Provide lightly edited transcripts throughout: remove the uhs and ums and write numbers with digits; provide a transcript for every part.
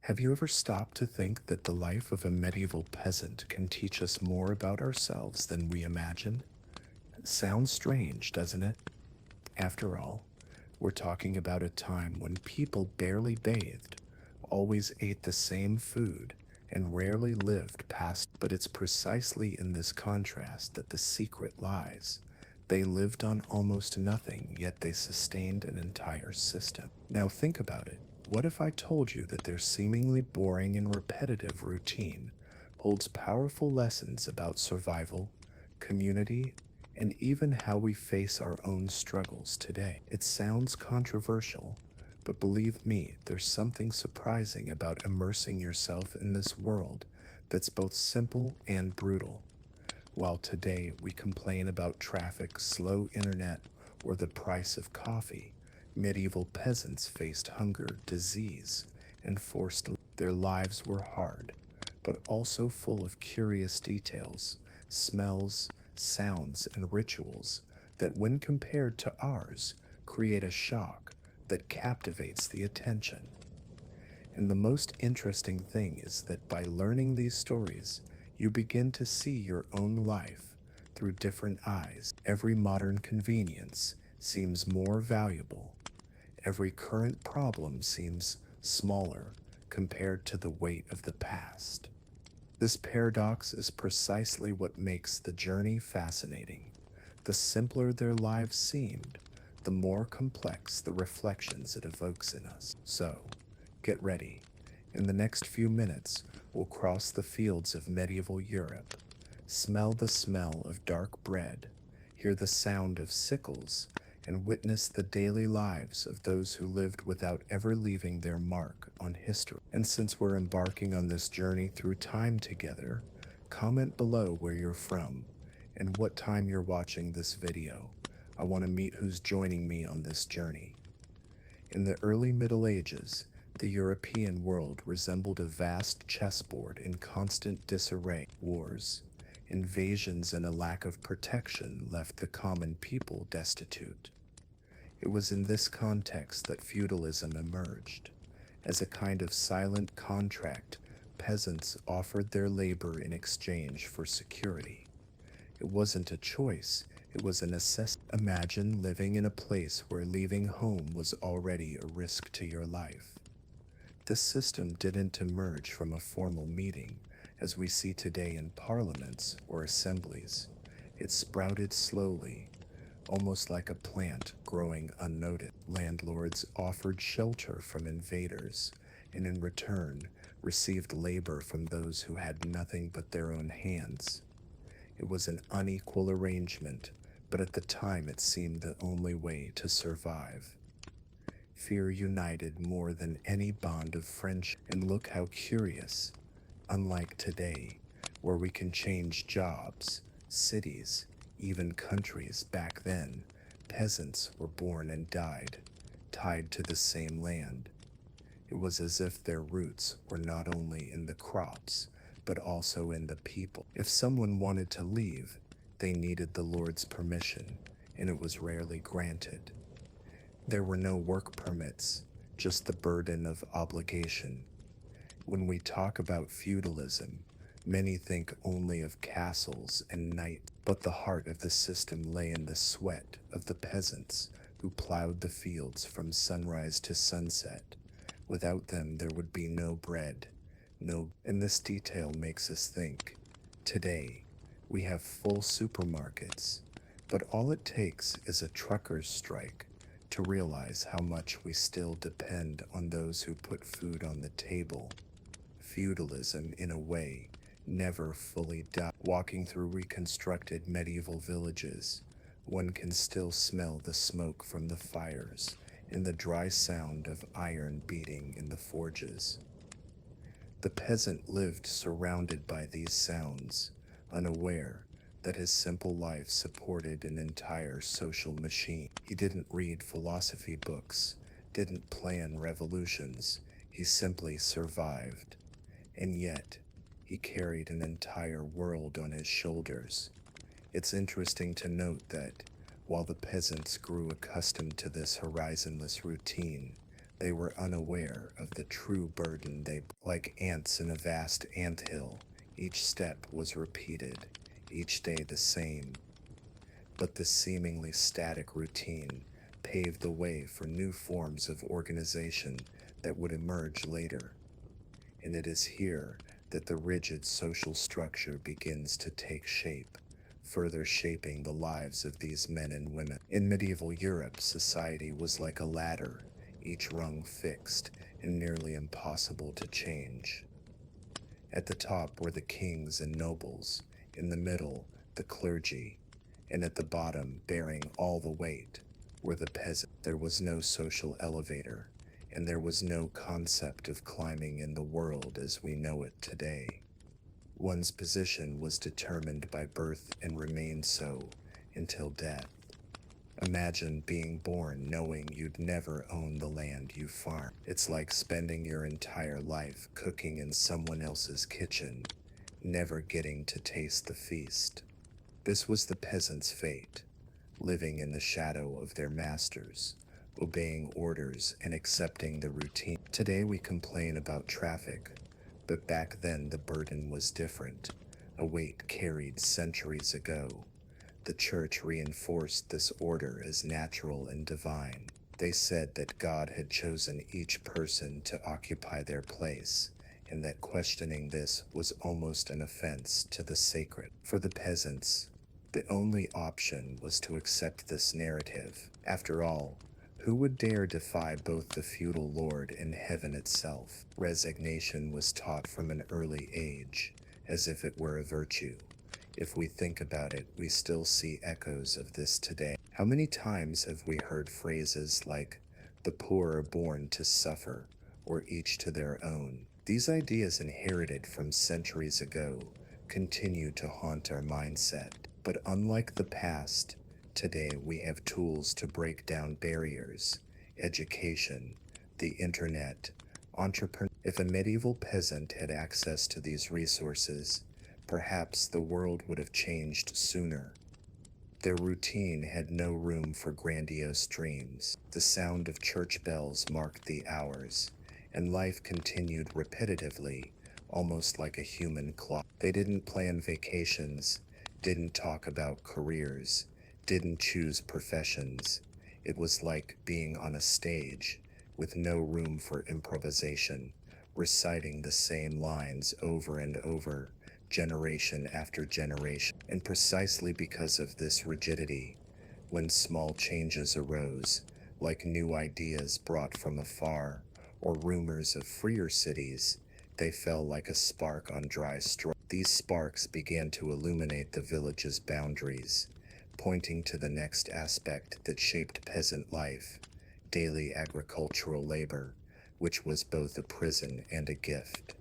Have you ever stopped to think that the life of a medieval peasant can teach us more about ourselves than we imagine? Sounds strange, doesn't it? After all, we're talking about a time when people barely bathed, always ate the same food, and rarely lived past. But it's precisely in this contrast that the secret lies. They lived on almost nothing, yet they sustained an entire system. Now think about it. What if I told you that their seemingly boring and repetitive routine holds powerful lessons about survival, community, and even how we face our own struggles today? It sounds controversial, but believe me, there's something surprising about immersing yourself in this world that's both simple and brutal. While today we complain about traffic, slow internet, or the price of coffee, medieval peasants faced hunger, disease, and forced. Their lives were hard, but also full of curious details, smells, sounds, and rituals that, when compared to ours, create a shock that captivates the attention. And the most interesting thing is that by learning these stories, you begin to see your own life through different eyes. Every modern convenience seems more valuable. Every current problem seems smaller compared to the weight of the past. This paradox is precisely what makes the journey fascinating. The simpler their lives seemed, the more complex the reflections it evokes in us. So, get ready. In the next few minutes, we'll cross the fields of medieval Europe, smell the smell of dark bread, hear the sound of sickles, and witness the daily lives of those who lived without ever leaving their mark on history. And since we're embarking on this journey through time together, comment below where you're from and what time you're watching this video. I want to meet who's joining me on this journey. In the early Middle Ages, the European world resembled a vast chessboard in constant disarray. Wars, invasions, and a lack of protection left the common people destitute. It was in this context that feudalism emerged. As a kind of silent contract, peasants offered their labor in exchange for security. It wasn't a choice, it was a necessity. Imagine living in a place where leaving home was already a risk to your life. This system didn't emerge from a formal meeting, as we see today in parliaments or assemblies. It sprouted slowly, almost like a plant growing unnoticed. Landlords offered shelter from invaders, and in return received labor from those who had nothing but their own hands. It was an unequal arrangement, but at the time it seemed the only way to survive. Fear united more than any bond of friendship. And look how curious, unlike today, where we can change jobs, cities, even countries. Back then, peasants were born and died, tied to the same land. It was as if their roots were not only in the crops, but also in the people. If someone wanted to leave, they needed the Lord's permission, and it was rarely granted. There were no work permits, just the burden of obligation. When we talk about feudalism, many think only of castles and knights, but the heart of the system lay in the sweat of the peasants who plowed the fields from sunrise to sunset. Without them, there would be no bread, and this detail makes us think. Today, we have full supermarkets, but all it takes is a trucker's strike to realize how much we still depend on those who put food on the table. Feudalism, in a way, never fully died. Walking through reconstructed medieval villages, one can still smell the smoke from the fires and the dry sound of iron beating in the forges. The peasant lived surrounded by these sounds, unaware that his simple life supported an entire social machine. He didn't read philosophy books, didn't plan revolutions, he simply survived. And yet, he carried an entire world on his shoulders. It's interesting to note that, while the peasants grew accustomed to this horizonless routine, They were unaware of the true burden they, like ants in a vast anthill, each step was repeated, each day the same, but this seemingly static routine paved the way for new forms of organization that would emerge later. And it is here that the rigid social structure begins to take shape, further shaping the lives of these men and women. In medieval Europe, society was like a ladder, each rung fixed and nearly impossible to change. At the top were the kings and nobles, in the middle, the clergy, and at the bottom, bearing all the weight, were the peasants. There was no social elevator, and there was no concept of climbing in the world as we know it today. One's position was determined by birth and remained so until death. Imagine being born knowing you'd never own the land you farm. It's like spending your entire life cooking in someone else's kitchen, never getting to taste the feast. This was the peasant's fate, living in the shadow of their masters, obeying orders and accepting the routine. Today we complain about traffic, but back then the burden was different, a weight carried centuries ago. The church reinforced this order as natural and divine. They said that God had chosen each person to occupy their place, and that questioning this was almost an offense to the sacred. For the peasants, the only option was to accept this narrative. After all, who would dare defy both the feudal lord and heaven itself? Resignation was taught from an early age, as if it were a virtue. If we think about it, we still see echoes of this today. How many times have we heard phrases like, the poor are born to suffer, or each to their own? These ideas inherited from centuries ago continue to haunt our mindset. But unlike the past, today we have tools to break down barriers, education, the internet, entrepreneurship. If a medieval peasant had access to these resources, perhaps the world would have changed sooner. Their routine had no room for grandiose dreams. The sound of church bells marked the hours, and life continued repetitively, almost like a human clock. They didn't plan vacations, didn't talk about careers, didn't choose professions. It was like being on a stage, with no room for improvisation, reciting the same lines over and over, generation after generation. And precisely because of this rigidity, when small changes arose, like new ideas brought from afar, or rumors of freer cities, they fell like a spark on dry straw. These sparks began to illuminate the village's boundaries, pointing to the next aspect that shaped peasant life, daily agricultural labor, which was both a prison and a gift.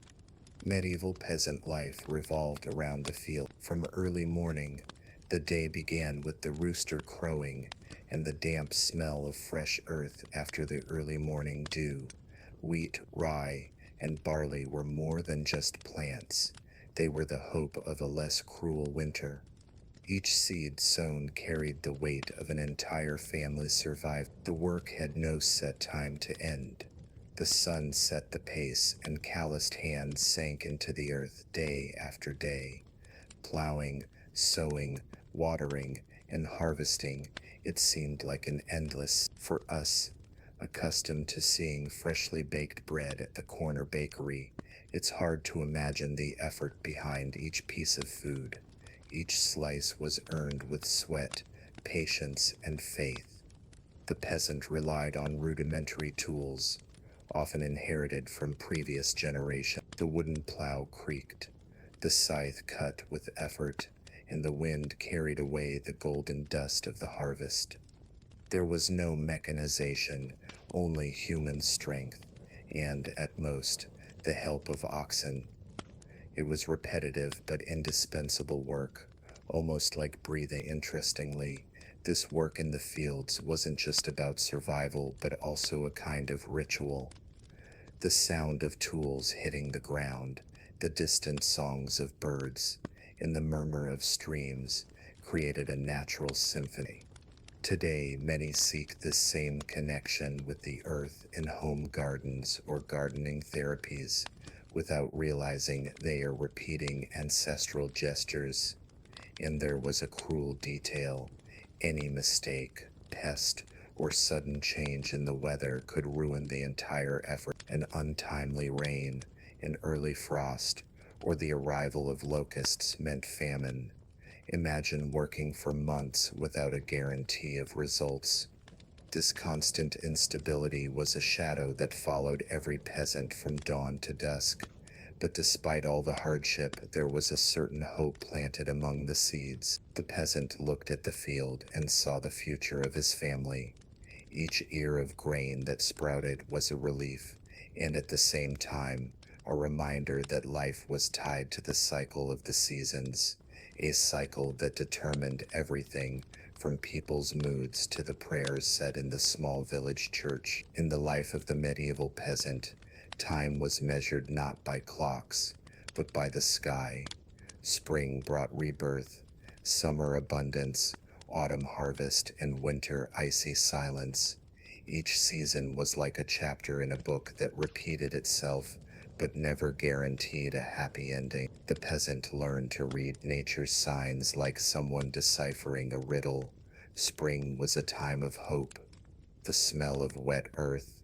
Medieval peasant life revolved around the field. From early morning, the day began with the rooster crowing and the damp smell of fresh earth after the early morning dew. Wheat, rye, and barley were more than just plants. They were the hope of a less cruel winter. Each seed sown carried the weight of an entire family's survival. The work had no set time to end. The sun set the pace, and calloused hands sank into the earth day after day. Plowing, sowing, watering, and harvesting, it seemed like an endless. For us, accustomed to seeing freshly baked bread at the corner bakery, it's hard to imagine the effort behind each piece of food. Each slice was earned with sweat, patience, and faith. The peasant relied on rudimentary tools, often inherited from previous generations. The wooden plow creaked, the scythe cut with effort, and the wind carried away the golden dust of the harvest. There was no mechanization, only human strength, and, at most, the help of oxen. It was repetitive but indispensable work, almost like breathing. Interestingly, this work in the fields wasn't just about survival but also a kind of ritual. The sound of tools hitting the ground, the distant songs of birds, and the murmur of streams created a natural symphony. Today, many seek this same connection with the earth in home gardens or gardening therapies without realizing they are repeating ancestral gestures. And there was a cruel detail. Any mistake, pest, or sudden change in the weather could ruin the entire effort. An untimely rain, an early frost, or the arrival of locusts meant famine. Imagine working for months without a guarantee of results. This constant instability was a shadow that followed every peasant from dawn to dusk. But despite all the hardship, there was a certain hope planted among the seeds. The peasant looked at the field and saw the future of his family. Each ear of grain that sprouted was a relief, and at the same time, a reminder that life was tied to the cycle of the seasons, a cycle that determined everything from people's moods to the prayers said in the small village church. In the life of the medieval peasant, time was measured not by clocks, but by the sky. Spring brought rebirth, summer abundance, autumn harvest, and winter icy silence. Each season was like a chapter in a book that repeated itself, but never guaranteed a happy ending. The peasant learned to read nature's signs like someone deciphering a riddle. Spring was a time of hope, the smell of wet earth,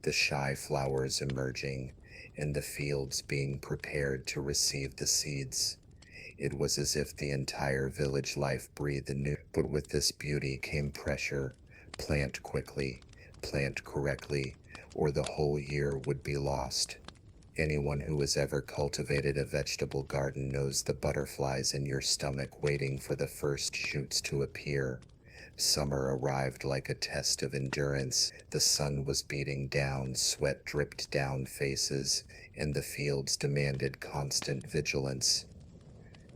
the shy flowers emerging, and the fields being prepared to receive the seeds. It was as if the entire village life breathed anew. But with this beauty came pressure. Plant quickly, plant correctly, or the whole year would be lost. Anyone who has ever cultivated a vegetable garden knows the butterflies in your stomach waiting for the first shoots to appear. Summer arrived like a test of endurance. The sun was beating down, sweat dripped down faces, and the fields demanded constant vigilance.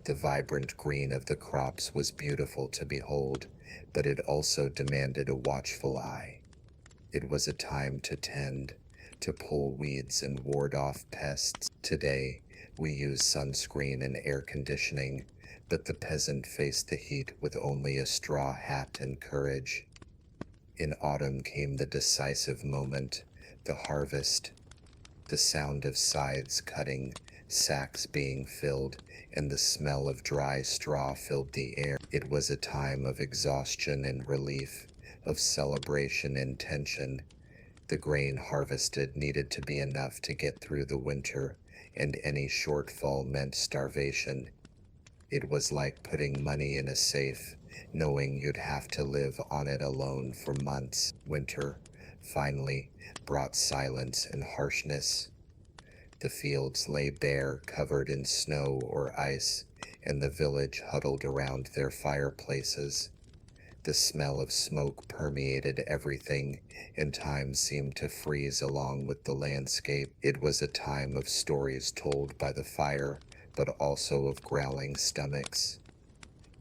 The vibrant green of the crops was beautiful to behold, but it also demanded a watchful eye. It was a time to tend, to pull weeds and ward off pests. Today, we use sunscreen and air conditioning, but the peasant faced the heat with only a straw hat and courage. In autumn came the decisive moment, the harvest. The sound of scythes cutting, sacks being filled, and the smell of dry straw filled the air. It was a time of exhaustion and relief, of celebration and tension. The grain harvested needed to be enough to get through the winter, and any shortfall meant starvation. It was like putting money in a safe, knowing you'd have to live on it alone for months. Winter, finally, brought silence and harshness. The fields lay bare, covered in snow or ice, and the village huddled around their fireplaces. The smell of smoke permeated everything, and time seemed to freeze along with the landscape. It was a time of stories told by the fire, but also of growling stomachs.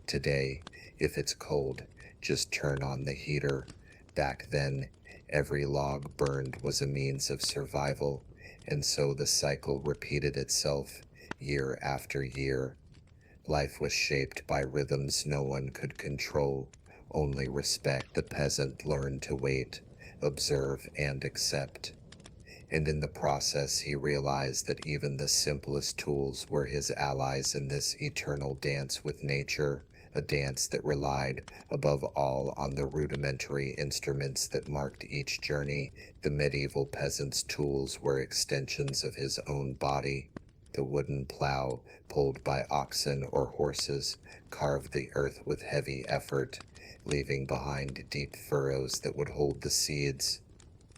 Today, if it's cold, just turn on the heater. Back then, every log burned was a means of survival, and so the cycle repeated itself year after year. Life was shaped by rhythms no one could control, only respect. The peasant learned to wait, observe, and accept. And in the process, he realized that even the simplest tools were his allies in this eternal dance with nature, a dance that relied, above all, on the rudimentary instruments that marked each journey. The medieval peasant's tools were extensions of his own body. The wooden plow, pulled by oxen or horses, carved the earth with heavy effort, leaving behind deep furrows that would hold the seeds.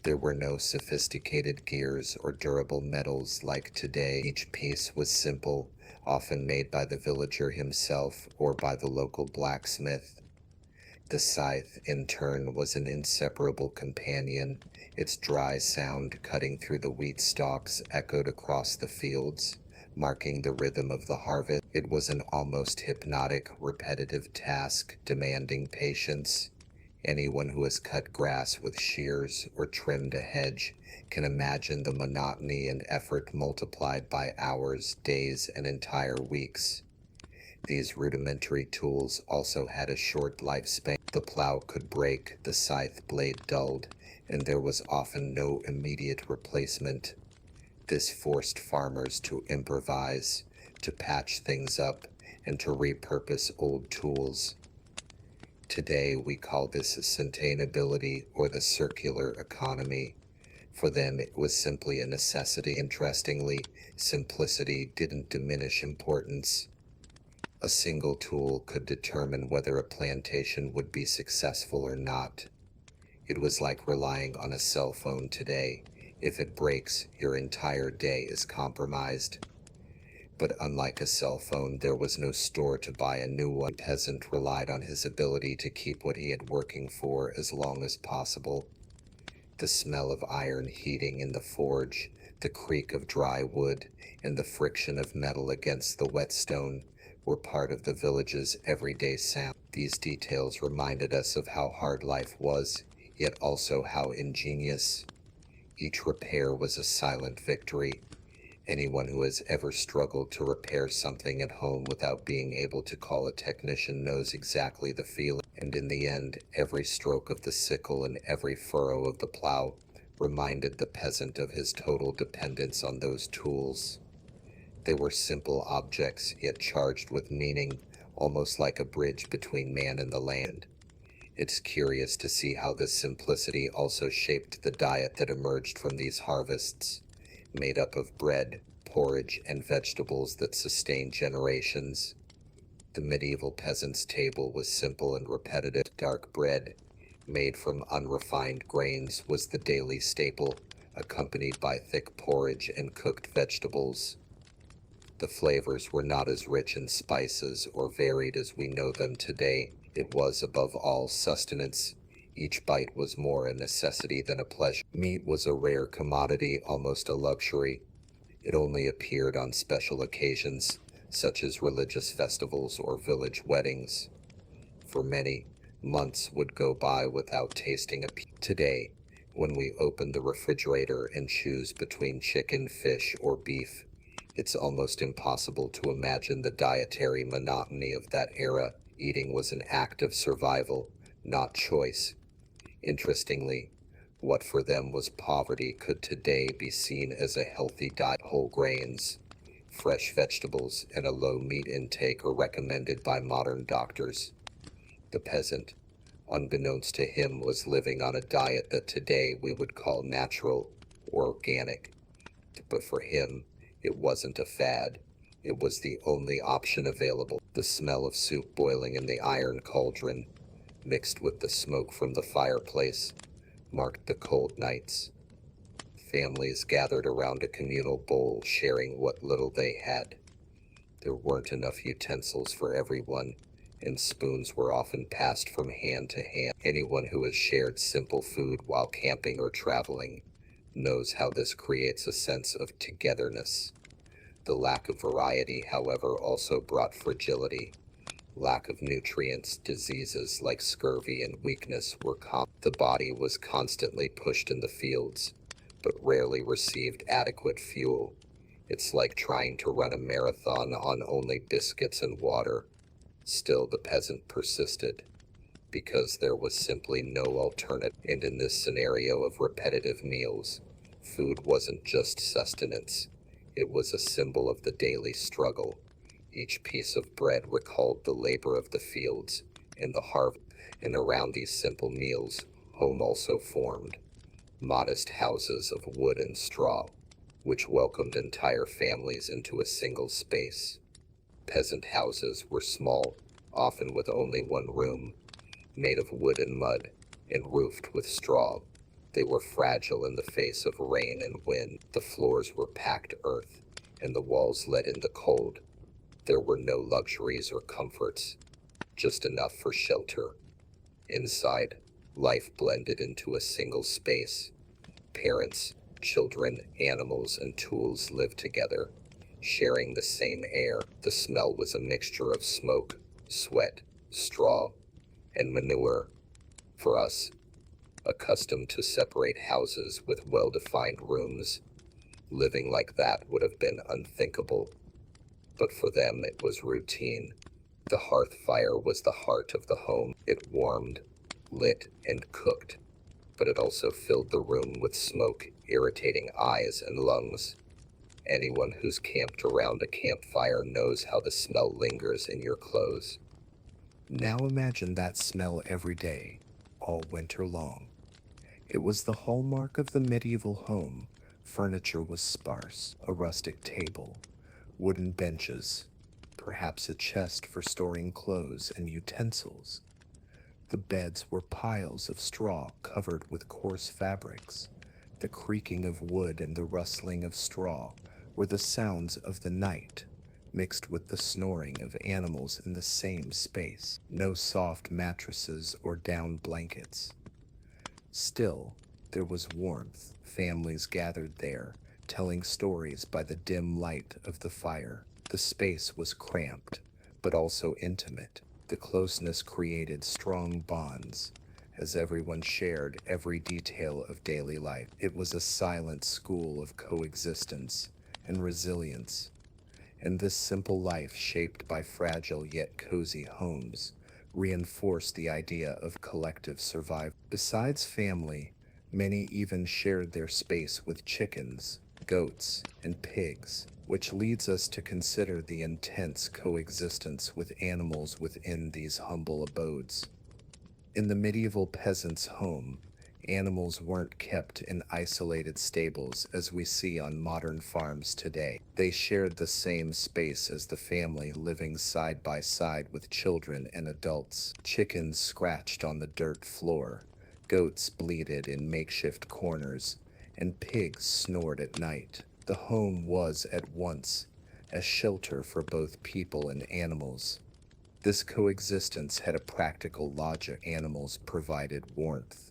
There were no sophisticated gears or durable metals like today. Each piece was simple, often made by the villager himself or by the local blacksmith. The scythe, in turn, was an inseparable companion. Its dry sound cutting through the wheat stalks echoed across the fields, marking the rhythm of the harvest. It was an almost hypnotic, repetitive task, demanding patience. Anyone who has cut grass with shears or trimmed a hedge can imagine the monotony and effort multiplied by hours, days, and entire weeks. These rudimentary tools also had a short lifespan. The plow could break, the scythe blade dulled, and there was often no immediate replacement. This forced farmers to improvise, to patch things up, and to repurpose old tools. Today we call this sustainability or the circular economy. For them it was simply a necessity. Interestingly, simplicity didn't diminish importance. A single tool could determine whether a plantation would be successful or not. It was like relying on a cell phone today. If it breaks, your entire day is compromised. But unlike a cell phone, there was no store to buy a new one. The peasant relied on his ability to keep what he had working for as long as possible. The smell of iron heating in the forge, the creak of dry wood, and the friction of metal against the whetstone were part of the village's everyday sound. These details reminded us of how hard life was, yet also how ingenious. Each repair was a silent victory. Anyone who has ever struggled to repair something at home without being able to call a technician knows exactly the feeling. And in the end, every stroke of the sickle and every furrow of the plow reminded the peasant of his total dependence on those tools. They were simple objects, yet charged with meaning, almost like a bridge between man and the land. It's curious to see how this simplicity also shaped the diet that emerged from these harvests, made up of bread, porridge, and vegetables that sustained generations. The medieval peasant's table was simple and repetitive. Dark bread, made from unrefined grains, was the daily staple, accompanied by thick porridge and cooked vegetables. The flavors were not as rich in spices or varied as we know them today. It was, above all, sustenance. Each bite was more a necessity than a pleasure. Meat was a rare commodity, almost a luxury. It only appeared on special occasions, such as religious festivals or village weddings. For many, months would go by without tasting a piece. Today, when we open the refrigerator and choose between chicken, fish, or beef, it's almost impossible to imagine the dietary monotony of that era. Eating was an act of survival, not choice. Interestingly, what for them was poverty could today be seen as a healthy diet. Whole grains, fresh vegetables, and a low meat intake are recommended by modern doctors. The peasant, unbeknownst to him, was living on a diet that today we would call natural or organic. But for him, it wasn't a fad. It was the only option available. The smell of soup boiling in the iron cauldron, mixed with the smoke from the fireplace, marked the cold nights. Families gathered around a communal bowl, sharing what little they had. There weren't enough utensils for everyone, and spoons were often passed from hand to hand. Anyone who has shared simple food while camping or traveling knows how this creates a sense of togetherness. The lack of variety, however, also brought fragility. Lack of nutrients, diseases like scurvy and weakness were common. The body was constantly pushed in the fields, but rarely received adequate fuel. It's like trying to run a marathon on only biscuits and water. Still, the peasant persisted, because there was simply no alternative. And in this scenario of repetitive meals, food wasn't just sustenance. It was a symbol of the daily struggle. Each piece of bread recalled the labor of the fields and the harvest. And around these simple meals, home also formed. Modest houses of wood and straw, which welcomed entire families into a single space. Peasant houses were small, often with only one room, made of wood and mud, and roofed with straw. They were fragile in the face of rain and wind. The floors were packed earth, and the walls let in the cold. There were no luxuries or comforts, just enough for shelter. Inside, life blended into a single space. Parents, children, animals, and tools lived together, sharing the same air. The smell was a mixture of smoke, sweat, straw, and manure. For us, accustomed to separate houses with well-defined rooms, living like that would have been unthinkable. But for them it was routine. The hearth fire was the heart of the home. It warmed, lit, and cooked, but it also filled the room with smoke, irritating eyes and lungs. Anyone who's camped around a campfire knows how the smell lingers in your clothes. Now imagine that smell every day, all winter long. It was the hallmark of the medieval home. Furniture was sparse, a rustic table, wooden benches, perhaps a chest for storing clothes and utensils. The beds were piles of straw covered with coarse fabrics. The creaking of wood and the rustling of straw were the sounds of the night, mixed with the snoring of animals in the same space. No soft mattresses or down blankets. Still, there was warmth. Families gathered there, telling stories by the dim light of the fire. The space was cramped, but also intimate. The closeness created strong bonds, as everyone shared every detail of daily life. It was a silent school of coexistence and resilience, and this simple life, shaped by fragile yet cozy homes, reinforced the idea of collective survival. Besides family, many even shared their space with chickens, goats, and pigs, which leads us to consider the intense coexistence with animals within these humble abodes. In the medieval peasant's home, animals weren't kept in isolated stables as we see on modern farms today. They shared the same space as the family, living side by side with children and adults. Chickens scratched on the dirt floor, goats bleated in makeshift corners, and pigs snored at night. The home was at once a shelter for both people and animals. This coexistence had a practical logic. Animals provided warmth,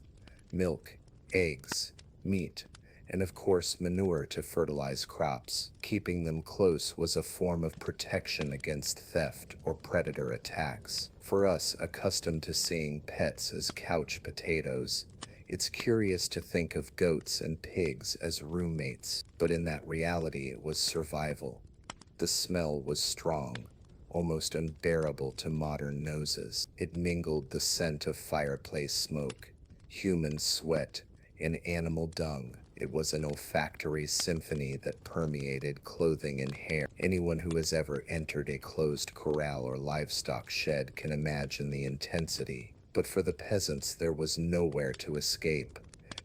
milk, eggs, meat, and of course manure to fertilize crops. Keeping them close was a form of protection against theft or predator attacks. For us, accustomed to seeing pets as couch potatoes, it's curious to think of goats and pigs as roommates, but in that reality it was survival. The smell was strong, almost unbearable to modern noses. It mingled the scent of fireplace smoke, human sweat, and animal dung. It was an olfactory symphony that permeated clothing and hair. Anyone who has ever entered a closed corral or livestock shed can imagine the intensity. But for the peasants, there was nowhere to escape.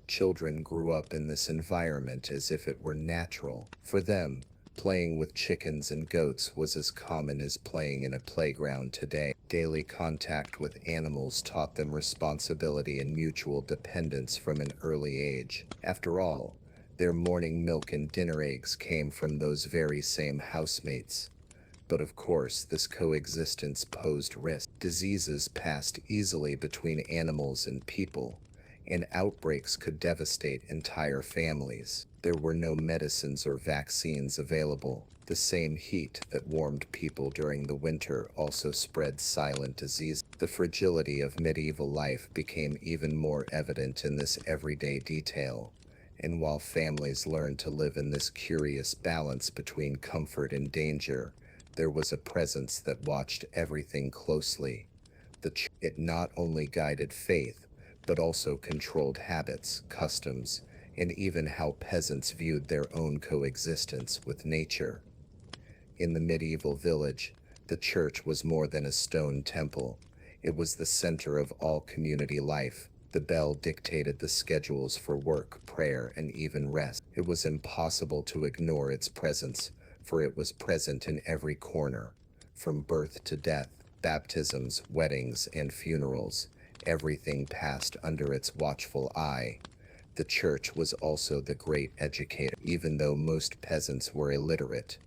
Children grew up in this environment as if it were natural. For them, playing with chickens and goats was as common as playing in a playground today. Daily contact with animals taught them responsibility and mutual dependence from an early age. After all, their morning milk and dinner eggs came from those very same housemates. But of course, this coexistence posed risks. Diseases passed easily between animals and people, and outbreaks could devastate entire families. There were no medicines or vaccines available. The same heat that warmed people during the winter also spread silent disease. The fragility of medieval life became even more evident in this everyday detail. And while families learned to live in this curious balance between comfort and danger, there was a presence that watched everything closely. It not only guided faith, but also controlled habits, customs, and even how peasants viewed their own coexistence with nature. In the medieval village, the church was more than a stone temple. It was the center of all community life. The bell dictated the schedules for work, prayer, and even rest. It was impossible to ignore its presence, for it was present in every corner. From birth to death, baptisms, weddings, and funerals, everything passed under its watchful eye. The church was also the great educator. Even though most peasants were illiterate,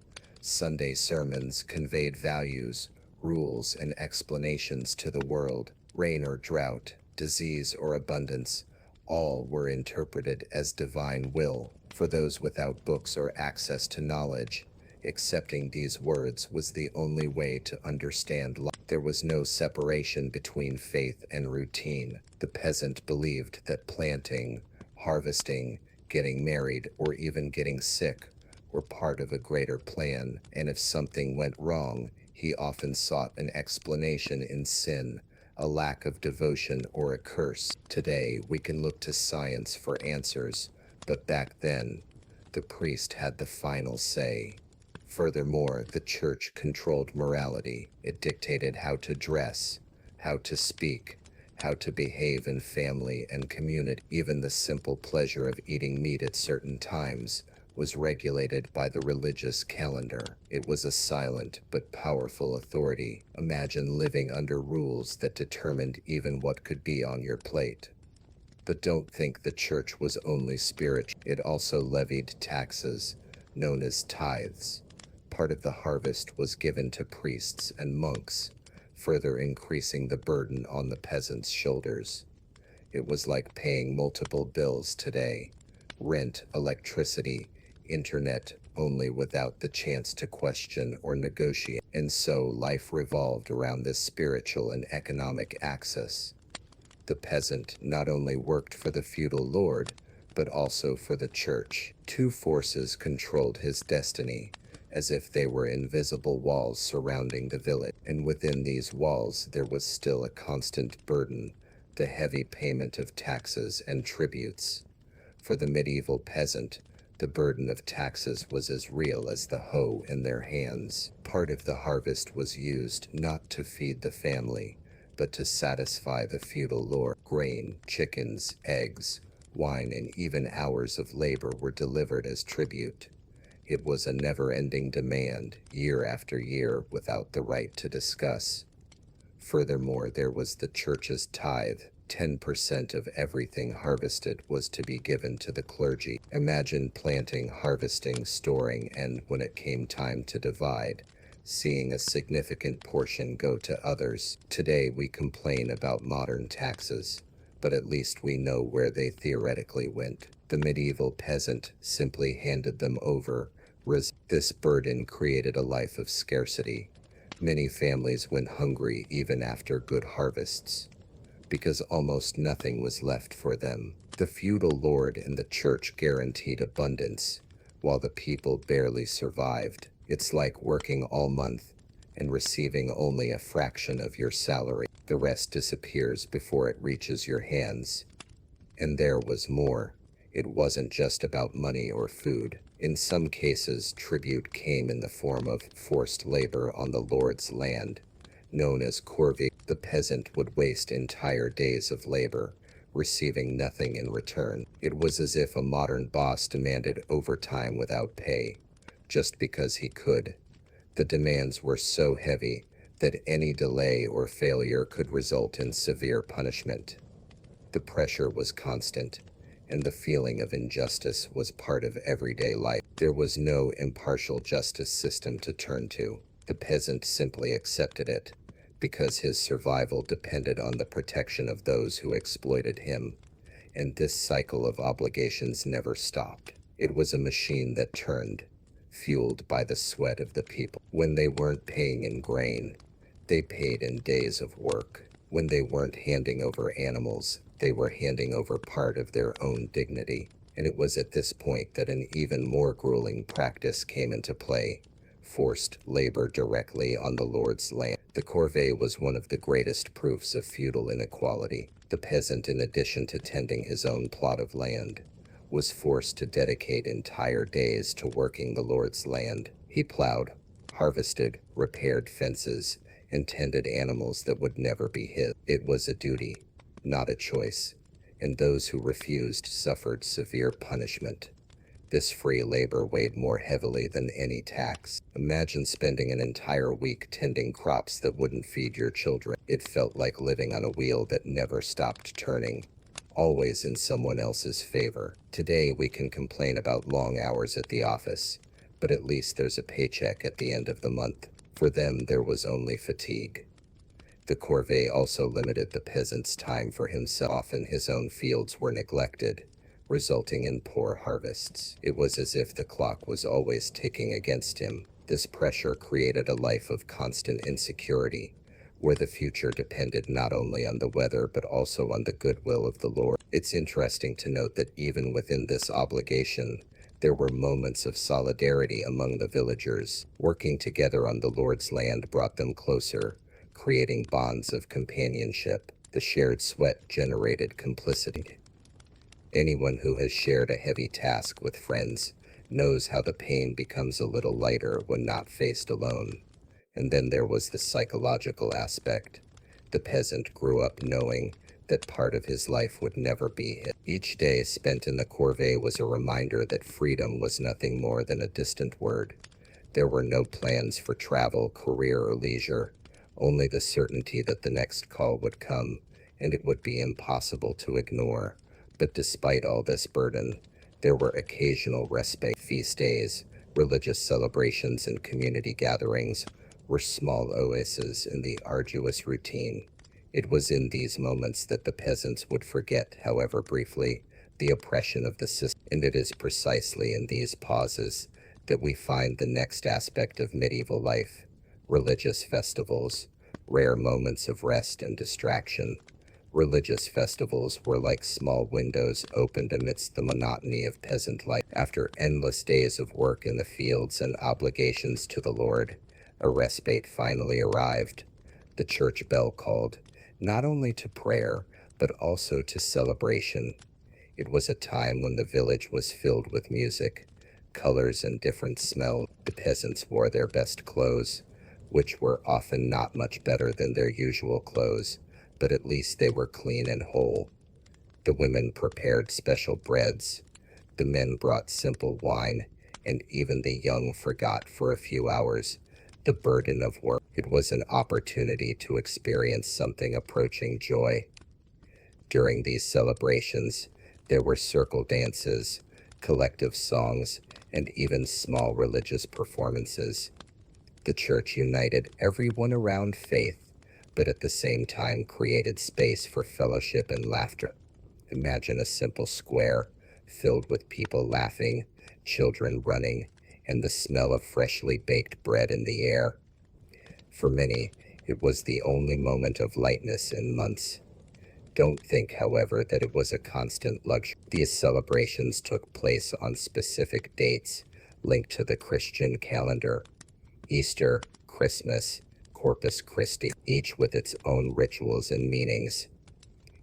Sunday sermons conveyed values, rules, and explanations to the world. Rain or drought, disease or abundance, all were interpreted as divine will. For those without books or access to knowledge, accepting these words was the only way to understand life. There was no separation between faith and routine. The peasant believed that planting, harvesting, getting married, or even getting sick were part of a greater plan, and if something went wrong, he often sought an explanation in sin, a lack of devotion, or a curse. Today, we can look to science for answers, but back then, the priest had the final say. Furthermore, the church controlled morality. It dictated how to dress, how to speak, how to behave in family and community. Even the simple pleasure of eating meat at certain times was regulated by the religious calendar. It was a silent but powerful authority. Imagine living under rules that determined even what could be on your plate. But don't think the church was only spiritual. It also levied taxes, known as tithes. Part of the harvest was given to priests and monks, further increasing the burden on the peasants' shoulders. It was like paying multiple bills today: rent, electricity, internet, only without the chance to question or negotiate. And so life revolved around this spiritual and economic axis. The peasant not only worked for the feudal lord, but also for the church. Two forces controlled his destiny, as if they were invisible walls surrounding the village. And within these walls there was still a constant burden: the heavy payment of taxes and tributes. For the medieval peasant, the burden of taxes was as real as the hoe in their hands. Part of the harvest was used not to feed the family, but to satisfy the feudal lord. Grain, chickens, eggs, wine, and even hours of labor were delivered as tribute. It was a never-ending demand, year after year, without the right to discuss. Furthermore, there was the church's tithe. 10% of everything harvested was to be given to the clergy. Imagine planting, harvesting, storing, and, when it came time to divide, seeing a significant portion go to others. Today we complain about modern taxes, but at least we know where they theoretically went. The medieval peasant simply handed them over. This burden created a life of scarcity. Many families went hungry even after good harvests, because almost nothing was left for them. The feudal lord and the church guaranteed abundance, while the people barely survived. It's like working all month and receiving only a fraction of your salary. The rest disappears before it reaches your hands. And there was more. It wasn't just about money or food. In some cases, tribute came in the form of forced labor on the lord's land, known as corvée. The peasant would waste entire days of labor, receiving nothing in return. It was as if a modern boss demanded overtime without pay, just because he could. The demands were so heavy that any delay or failure could result in severe punishment. The pressure was constant, and the feeling of injustice was part of everyday life. There was no impartial justice system to turn to. The peasant simply accepted it, because his survival depended on the protection of those who exploited him. And this cycle of obligations never stopped. It was a machine that turned, fueled by the sweat of the people. When they weren't paying in grain, they paid in days of work. When they weren't handing over animals, they were handing over part of their own dignity. And it was at this point that an even more grueling practice came into play: forced labor directly on the lord's land. The corvée was one of the greatest proofs of feudal inequality. The peasant, in addition to tending his own plot of land, was forced to dedicate entire days to working the lord's land. He plowed, harvested, repaired fences, and tended animals that would never be his. It was a duty, not a choice, and those who refused suffered severe punishment. This free labor weighed more heavily than any tax. Imagine spending an entire week tending crops that wouldn't feed your children. It felt like living on a wheel that never stopped turning, always in someone else's favor. Today we can complain about long hours at the office, but at least there's a paycheck at the end of the month. For them, there was only fatigue. The corvée also limited the peasant's time for himself. Often his own fields were neglected, resulting in poor harvests. It was as if the clock was always ticking against him. This pressure created a life of constant insecurity, where the future depended not only on the weather but also on the goodwill of the Lord. It's interesting to note that even within this obligation, there were moments of solidarity among the villagers. Working together on the Lord's land brought them closer, creating bonds of companionship. The shared sweat generated complicity. Anyone who has shared a heavy task with friends knows how the pain becomes a little lighter when not faced alone. And then there was the psychological aspect. The peasant grew up knowing that part of his life would never be his. Each day spent in the corvée was a reminder that freedom was nothing more than a distant word. There were no plans for travel, career, or leisure, only the certainty that the next call would come, and it would be impossible to ignore. But despite all this burden, there were occasional respite. Feast days, religious celebrations, and community gatherings were small oases in the arduous routine. It was in these moments that the peasants would forget, however briefly, the oppression of the system. And it is precisely in these pauses that we find the next aspect of medieval life: religious festivals, rare moments of rest and distraction. Religious festivals were like small windows opened amidst the monotony of peasant life. After endless days of work in the fields and obligations to the Lord, a respite finally arrived. The church bell called, not only to prayer, but also to celebration. It was a time when the village was filled with music, colors, and different smells. The peasants wore their best clothes, which were often not much better than their usual clothes, but at least they were clean and whole. The women prepared special breads, the men brought simple wine, and even the young forgot for a few hours the burden of work. It was an opportunity to experience something approaching joy. During these celebrations, there were circle dances, collective songs, and even small religious performances. The church united everyone around faith, but at the same time created space for fellowship and laughter. Imagine a simple square filled with people laughing, children running, and the smell of freshly baked bread in the air. For many, it was the only moment of lightness in months. Don't think, however, that it was a constant luxury. These celebrations took place on specific dates linked to the Christian calendar: Easter, Christmas, Corpus Christi, each with its own rituals and meanings.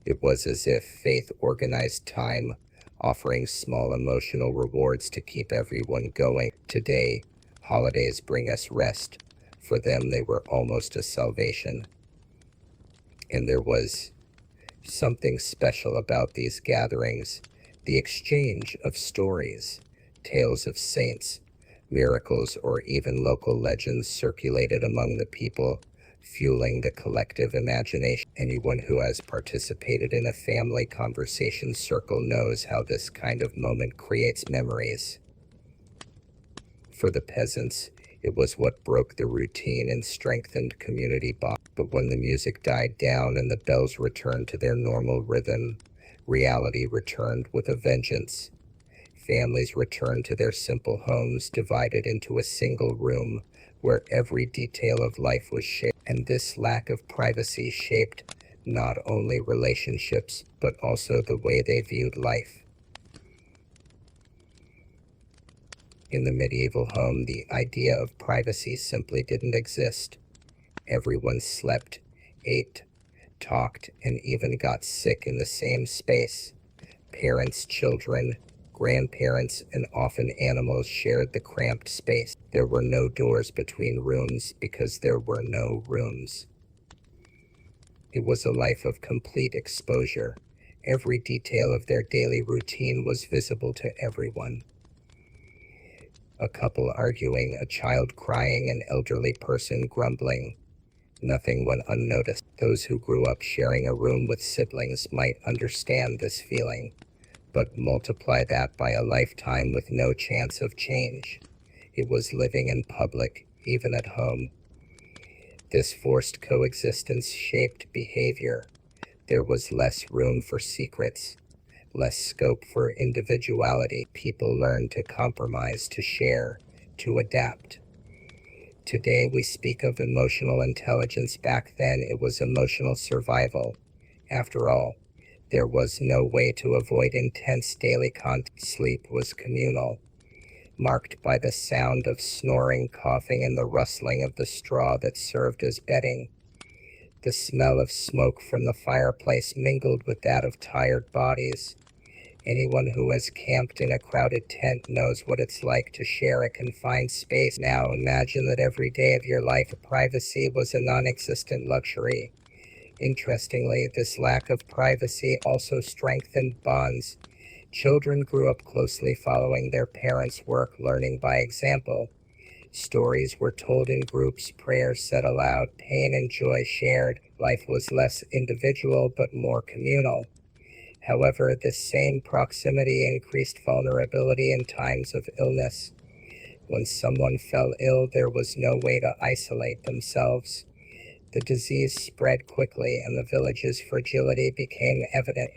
It was as if faith organized time, offering small emotional rewards to keep everyone going. Today, holidays bring us rest. For them, they were almost a salvation. And there was something special about these gatherings: the exchange of stories, tales of saints, miracles, or even local legends circulated among the people, fueling the collective imagination. Anyone who has participated in a family conversation circle knows how this kind of moment creates memories. For the peasants, it was what broke the routine and strengthened community bonds. But when the music died down and the bells returned to their normal rhythm, reality returned with a vengeance. Families returned to their simple homes, divided into a single room where every detail of life was shared. And this lack of privacy shaped not only relationships, but also the way they viewed life. In the medieval home, the idea of privacy simply didn't exist. Everyone slept, ate, talked, and even got sick in the same space. Parents, children, grandparents, and often animals shared the cramped space. There were no doors between rooms because there were no rooms. It was a life of complete exposure. Every detail of their daily routine was visible to everyone. A couple arguing, a child crying, an elderly person grumbling. Nothing went unnoticed. Those who grew up sharing a room with siblings might understand this feeling, but multiply that by a lifetime with no chance of change. It was living in public, even at home. This forced coexistence shaped behavior. There was less room for secrets, less scope for individuality. People learned to compromise, to share, to adapt. Today we speak of emotional intelligence. Back then it was emotional survival. After all, there was no way to avoid intense daily contact. Sleep was communal, marked by the sound of snoring, coughing, and the rustling of the straw that served as bedding. The smell of smoke from the fireplace mingled with that of tired bodies. Anyone who has camped in a crowded tent knows what it's like to share a confined space. Now imagine that every day of your life privacy was a non-existent luxury. Interestingly, this lack of privacy also strengthened bonds. Children grew up closely following their parents' work, learning by example. Stories were told in groups, prayers said aloud, pain and joy shared. Life was less individual but more communal. However, this same proximity increased vulnerability in times of illness. When someone fell ill, there was no way to isolate themselves. The disease spread quickly, and the village's fragility became evident.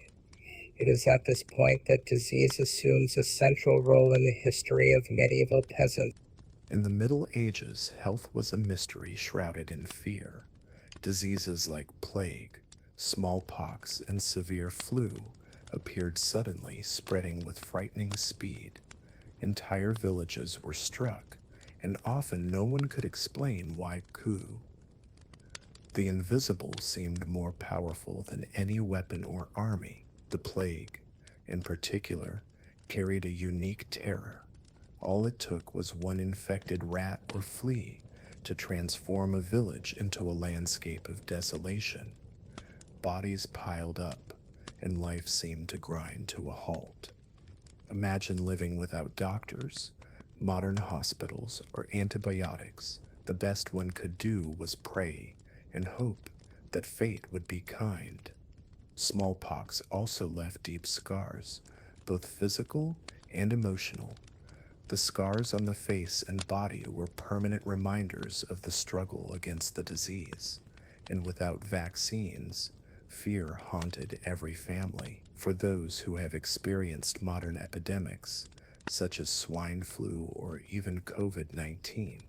It is at this point that disease assumes a central role in the history of medieval peasants. In the Middle Ages, health was a mystery shrouded in fear. Diseases like plague, smallpox, and severe flu appeared suddenly, spreading with frightening speed. Entire villages were struck, and often no one could explain why. The invisible seemed more powerful than any weapon or army. The plague, in particular, carried a unique terror. All it took was one infected rat or flea to transform a village into a landscape of desolation. Bodies piled up, and life seemed to grind to a halt. Imagine living without doctors, modern hospitals, or antibiotics. The best one could do was pray and hope that fate would be kind. Smallpox also left deep scars, both physical and emotional. The scars on the face and body were permanent reminders of the struggle against the disease, and without vaccines, fear haunted every family. For those who have experienced modern epidemics, such as swine flu or even COVID-19,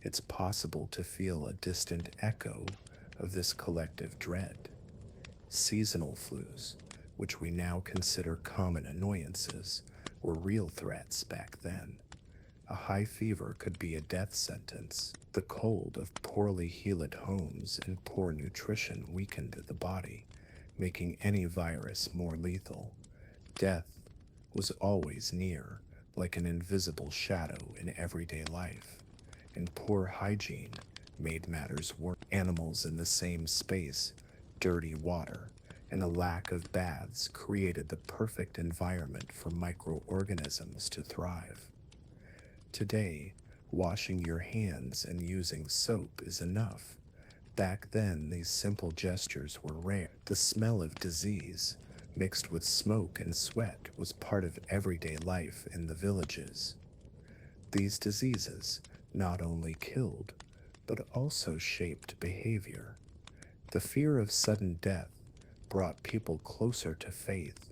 it's possible to feel a distant echo of this collective dread. Seasonal flus, which we now consider common annoyances, were real threats back then. A high fever could be a death sentence. The cold of poorly healed homes and poor nutrition weakened the body, making any virus more lethal. Death was always near, like an invisible shadow in everyday life, and poor hygiene made matters worse. Animals in the same space, dirty water, and a lack of baths created the perfect environment for microorganisms to thrive. Today, washing your hands and using soap is enough. Back then, these simple gestures were rare. The smell of disease, mixed with smoke and sweat, was part of everyday life in the villages. These diseases not only killed, but also shaped behavior. The fear of sudden death brought people closer to faith,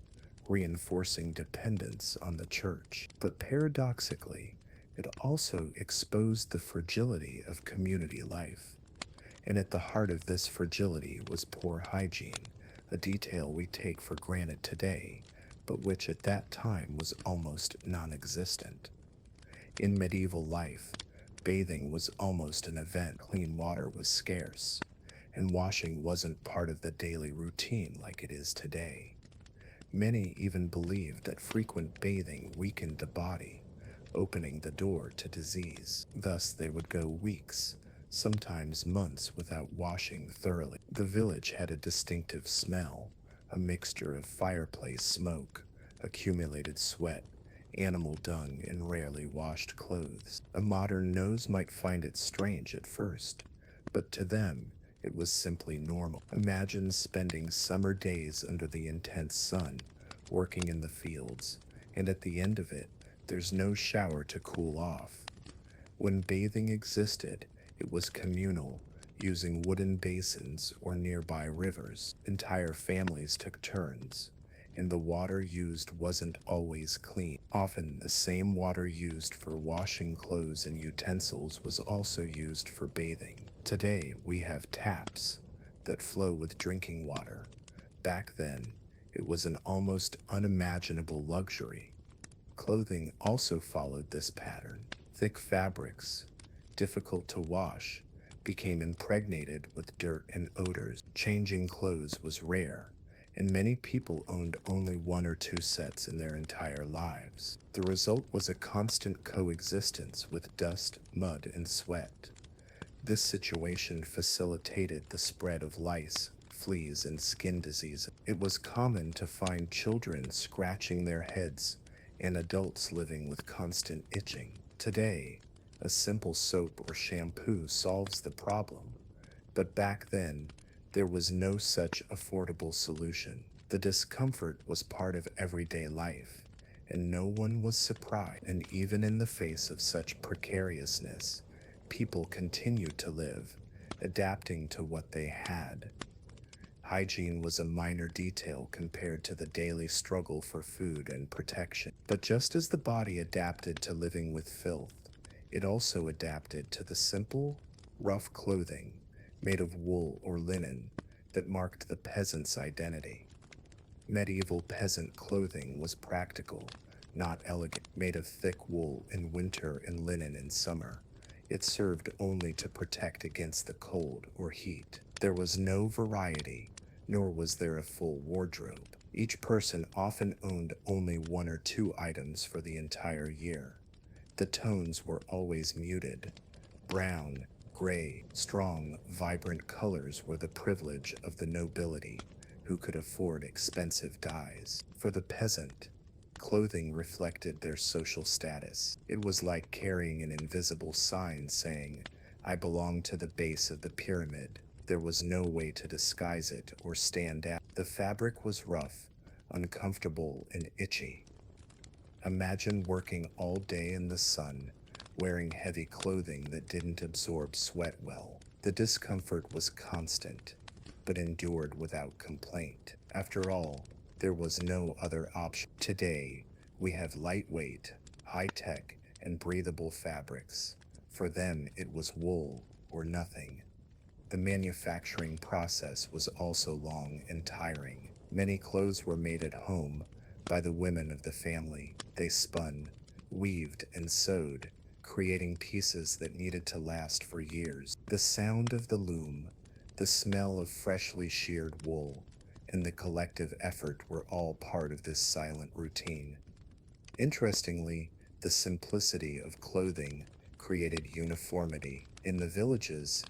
reinforcing dependence on the church. But paradoxically, it also exposed the fragility of community life. And at the heart of this fragility was poor hygiene, a detail we take for granted today, but which at that time was almost non-existent. In medieval life, bathing was almost an event. Clean water was scarce, and washing wasn't part of the daily routine like it is today. Many even believed that frequent bathing weakened the body, opening the door to disease. Thus, they would go weeks, sometimes months, without washing thoroughly. The village had a distinctive smell, a mixture of fireplace smoke, accumulated sweat, animal dung, and rarely washed clothes. A modern nose might find it strange at first, but to them, it was simply normal. Imagine spending summer days under the intense sun, working in the fields, and at the end of it, there's no shower to cool off. When bathing existed, it was communal, using wooden basins or nearby rivers. Entire families took turns, and the water used wasn't always clean. Often, the same water used for washing clothes and utensils was also used for bathing. Today, we have taps that flow with drinking water. Back then, it was an almost unimaginable luxury. Clothing also followed this pattern. Thick fabrics, difficult to wash, became impregnated with dirt and odors. Changing clothes was rare, and many people owned only one or two sets in their entire lives. The result was a constant coexistence with dust, mud, and sweat. This situation facilitated the spread of lice, fleas, and skin diseases. It was common to find children scratching their heads and adults living with constant itching. Today, a simple soap or shampoo solves the problem, but back then, there was no such affordable solution. The discomfort was part of everyday life, and no one was surprised. And even in the face of such precariousness, people continued to live, adapting to what they had. Hygiene was a minor detail compared to the daily struggle for food and protection. But just as the body adapted to living with filth, it also adapted to the simple, rough clothing made of wool or linen that marked the peasant's identity. Medieval peasant clothing was practical, not elegant, made of thick wool in winter and linen in summer. It served only to protect against the cold or heat. There was no variety, nor was there a full wardrobe. Each person often owned only one or two items for the entire year. The tones were always muted. Brown, gray, strong, vibrant colors were the privilege of the nobility, who could afford expensive dyes. For the peasant, clothing reflected their social status. It was like carrying an invisible sign saying, "I belong to the base of the pyramid." There was no way to disguise it or stand out. The fabric was rough, uncomfortable, and itchy. Imagine working all day in the sun, wearing heavy clothing that didn't absorb sweat well. The discomfort was constant, but endured without complaint. After all, there was no other option. Today, we have lightweight, high-tech, and breathable fabrics. For them, it was wool or nothing. The manufacturing process was also long and tiring. Many clothes were made at home by the women of the family. They spun, weaved, and sewed, creating pieces that needed to last for years. The sound of the loom, the smell of freshly sheared wool, and the collective effort were all part of this silent routine. Interestingly, the simplicity of clothing created uniformity. In the villages,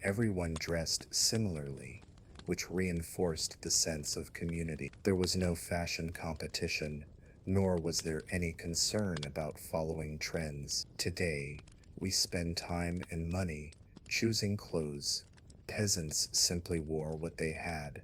everyone dressed similarly, which reinforced the sense of community. There was no fashion competition, nor was there any concern about following trends. Today, we spend time and money choosing clothes. Peasants simply wore what they had,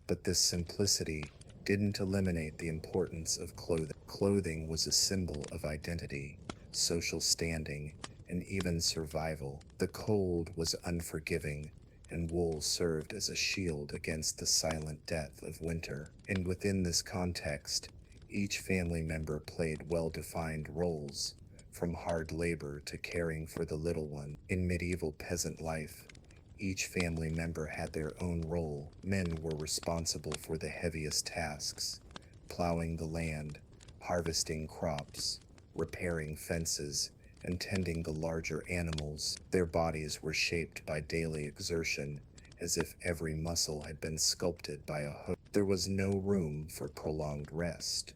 but this simplicity didn't eliminate the importance of clothing. Clothing was a symbol of identity, social standing, and even survival. The cold was unforgiving, and wool served as a shield against the silent death of winter. And within this context, each family member played well-defined roles, from hard labor to caring for the little one. In medieval peasant life, each family member had their own role. Men were responsible for the heaviest tasks, plowing the land, harvesting crops, repairing fences, and tending the larger animals. Their bodies were shaped by daily exertion, as if every muscle had been sculpted by a hook. There was no room for prolonged rest.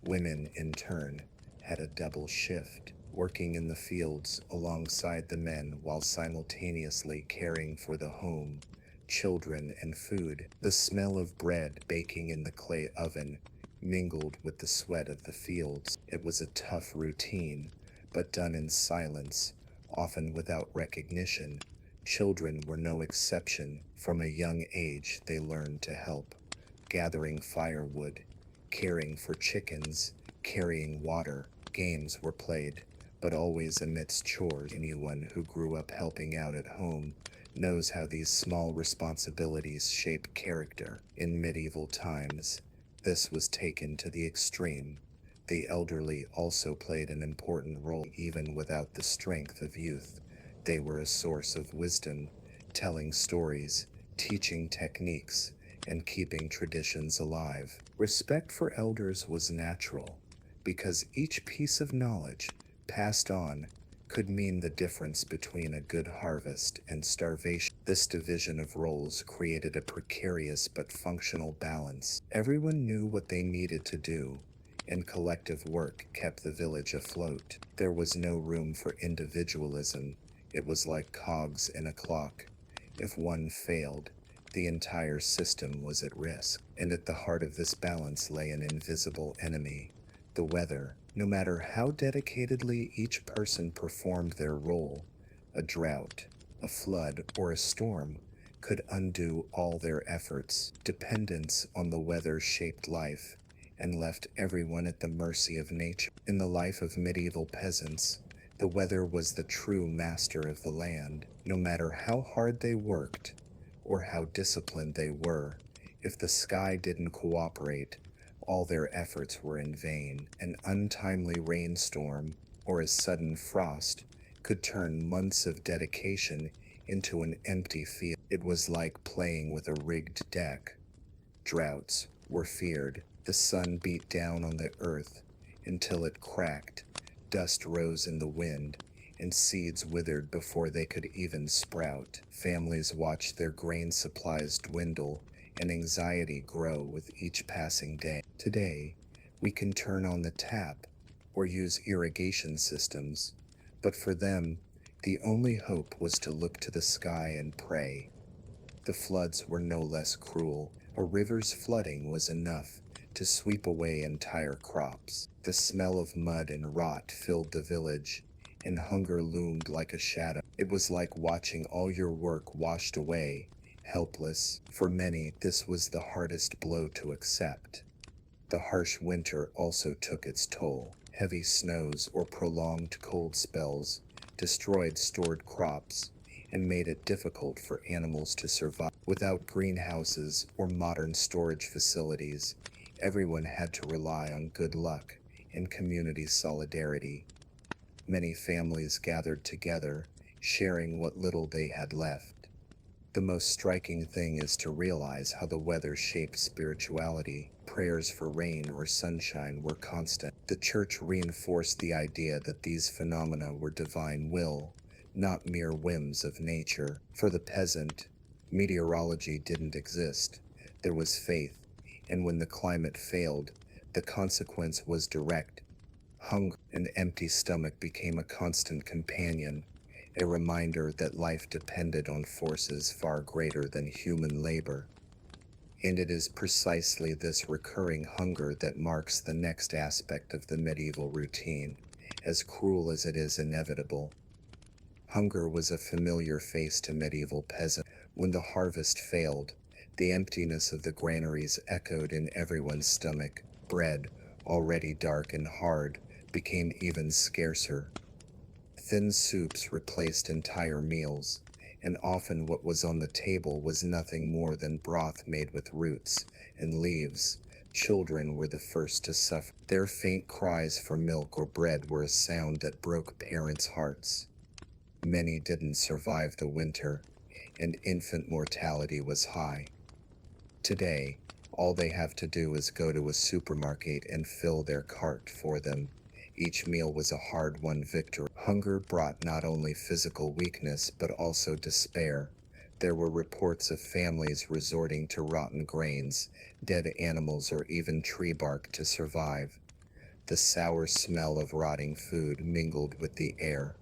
Women, in turn, had a double shift, working in the fields alongside the men while simultaneously caring for the home, children, and food. The smell of bread baking in the clay oven mingled with the sweat of the fields. It was a tough routine, but done in silence, often without recognition. Children were no exception. From a young age, they learned to help, gathering firewood, caring for chickens, carrying water. Games were played, but always amidst chores. Anyone who grew up helping out at home knows how these small responsibilities shape character. In medieval times, this was taken to the extreme. The elderly also played an important role. Even without the strength of youth, they were a source of wisdom, telling stories, teaching techniques, and keeping traditions alive. Respect for elders was natural, because each piece of knowledge passed on could mean the difference between a good harvest and starvation. This division of roles created a precarious but functional balance. Everyone knew what they needed to do, and collective work kept the village afloat. There was no room for individualism. It was like cogs in a clock. If one failed, the entire system was at risk. And at the heart of this balance lay an invisible enemy, the weather. No matter how dedicatedly each person performed their role, a drought, a flood, or a storm could undo all their efforts. Dependence on the weather shaped life and left everyone at the mercy of nature. In the life of medieval peasants, the weather was the true master of the land. No matter how hard they worked or how disciplined they were, if the sky didn't cooperate, all their efforts were in vain. An untimely rainstorm or a sudden frost could turn months of dedication into an empty field. It was like playing with a rigged deck. Droughts were feared. The sun beat down on the earth until it cracked. Dust rose in the wind, and seeds withered before they could even sprout. Families watched their grain supplies dwindle and anxiety grow with each passing day. Today, we can turn on the tap or use irrigation systems, but for them, the only hope was to look to the sky and pray. The floods were no less cruel. A river's flooding was enough to sweep away entire crops. The smell of mud and rot filled the village, and hunger loomed like a shadow. It was like watching all your work washed away, helpless. For many, this was the hardest blow to accept. The harsh winter also took its toll. Heavy snows or prolonged cold spells destroyed stored crops and made it difficult for animals to survive. Without greenhouses or modern storage facilities, everyone had to rely on good luck and community solidarity. Many families gathered together, sharing what little they had left. The most striking thing is to realize how the weather shaped spirituality. Prayers for rain or sunshine were constant. The church reinforced the idea that these phenomena were divine will, not mere whims of nature. For the peasant, meteorology didn't exist. There was faith, and when the climate failed, the consequence was direct. Hunger. An empty stomach became a constant companion, a reminder that life depended on forces far greater than human labor. And it is precisely this recurring hunger that marks the next aspect of the medieval routine, as cruel as it is inevitable. Hunger was a familiar face to medieval peasants. When the harvest failed, the emptiness of the granaries echoed in everyone's stomach. Bread, already dark and hard, became even scarcer. Thin soups replaced entire meals, and often what was on the table was nothing more than broth made with roots and leaves. Children were the first to suffer. Their faint cries for milk or bread were a sound that broke parents' hearts. Many didn't survive the winter, and infant mortality was high. Today, all they have to do is go to a supermarket and fill their cart for them. Each meal was a hard-won victory. Hunger brought not only physical weakness but also despair. There were reports of families resorting to rotten grains, dead animals, or even tree bark to survive. The sour smell of rotting food mingled with the air,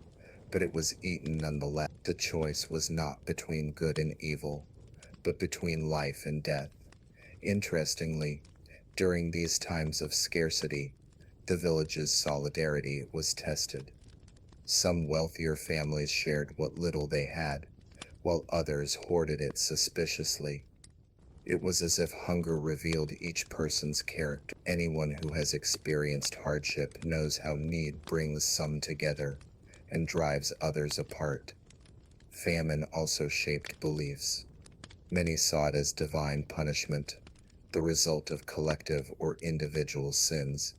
but it was eaten nonetheless. The choice was not between good and evil, but between life and death. Interestingly, during these times of scarcity, the village's solidarity was tested. Some wealthier families shared what little they had, while others hoarded it suspiciously. It was as if hunger revealed each person's character. Anyone who has experienced hardship knows how need brings some together and drives others apart. Famine also shaped beliefs. Many saw it as divine punishment, the result of collective or individual sins.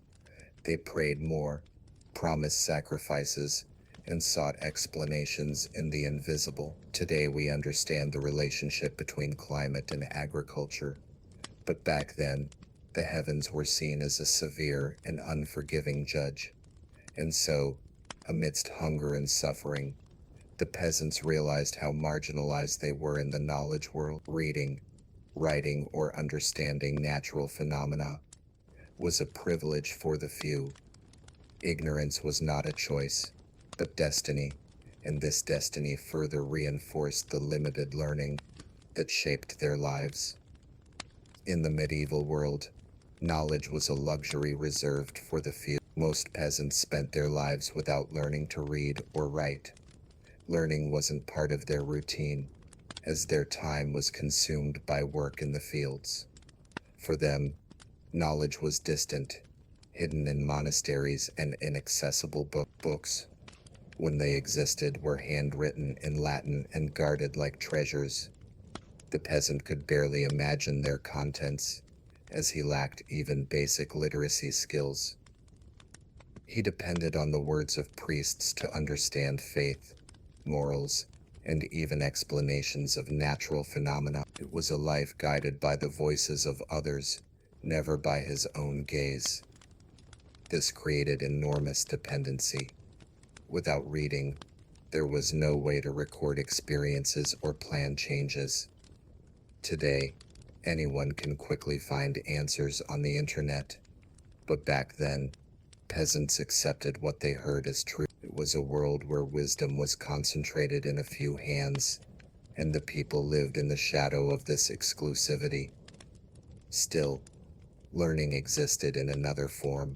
They prayed more, promised sacrifices, and sought explanations in the invisible. Today we understand the relationship between climate and agriculture, but back then, the heavens were seen as a severe and unforgiving judge. And so, Amidst hunger and suffering, the peasants realized how marginalized they were in the knowledge world. Reading, writing, or understanding natural phenomena was a privilege for the few. Ignorance was not a choice, but destiny, and this destiny further reinforced the limited learning that shaped their lives. In the medieval world, knowledge was a luxury reserved for the few. Most peasants spent their lives without learning to read or write. Learning wasn't part of their routine, as their time was consumed by work in the fields. For them, knowledge was distant, hidden in monasteries and inaccessible books. When they existed, were handwritten in Latin and guarded like treasures. The peasant could barely imagine their contents, as he lacked even basic literacy skills. He depended on the words of priests to understand faith, morals, and even explanations of natural phenomena. It was a life guided by the voices of others, never by his own gaze. This created enormous dependency. Without reading, there was no way to record experiences or plan changes. Today, anyone can quickly find answers on the internet, but back then, peasants accepted what they heard as true. It was a world where wisdom was concentrated in a few hands, and the people lived in the shadow of this exclusivity. Still, learning existed in another form.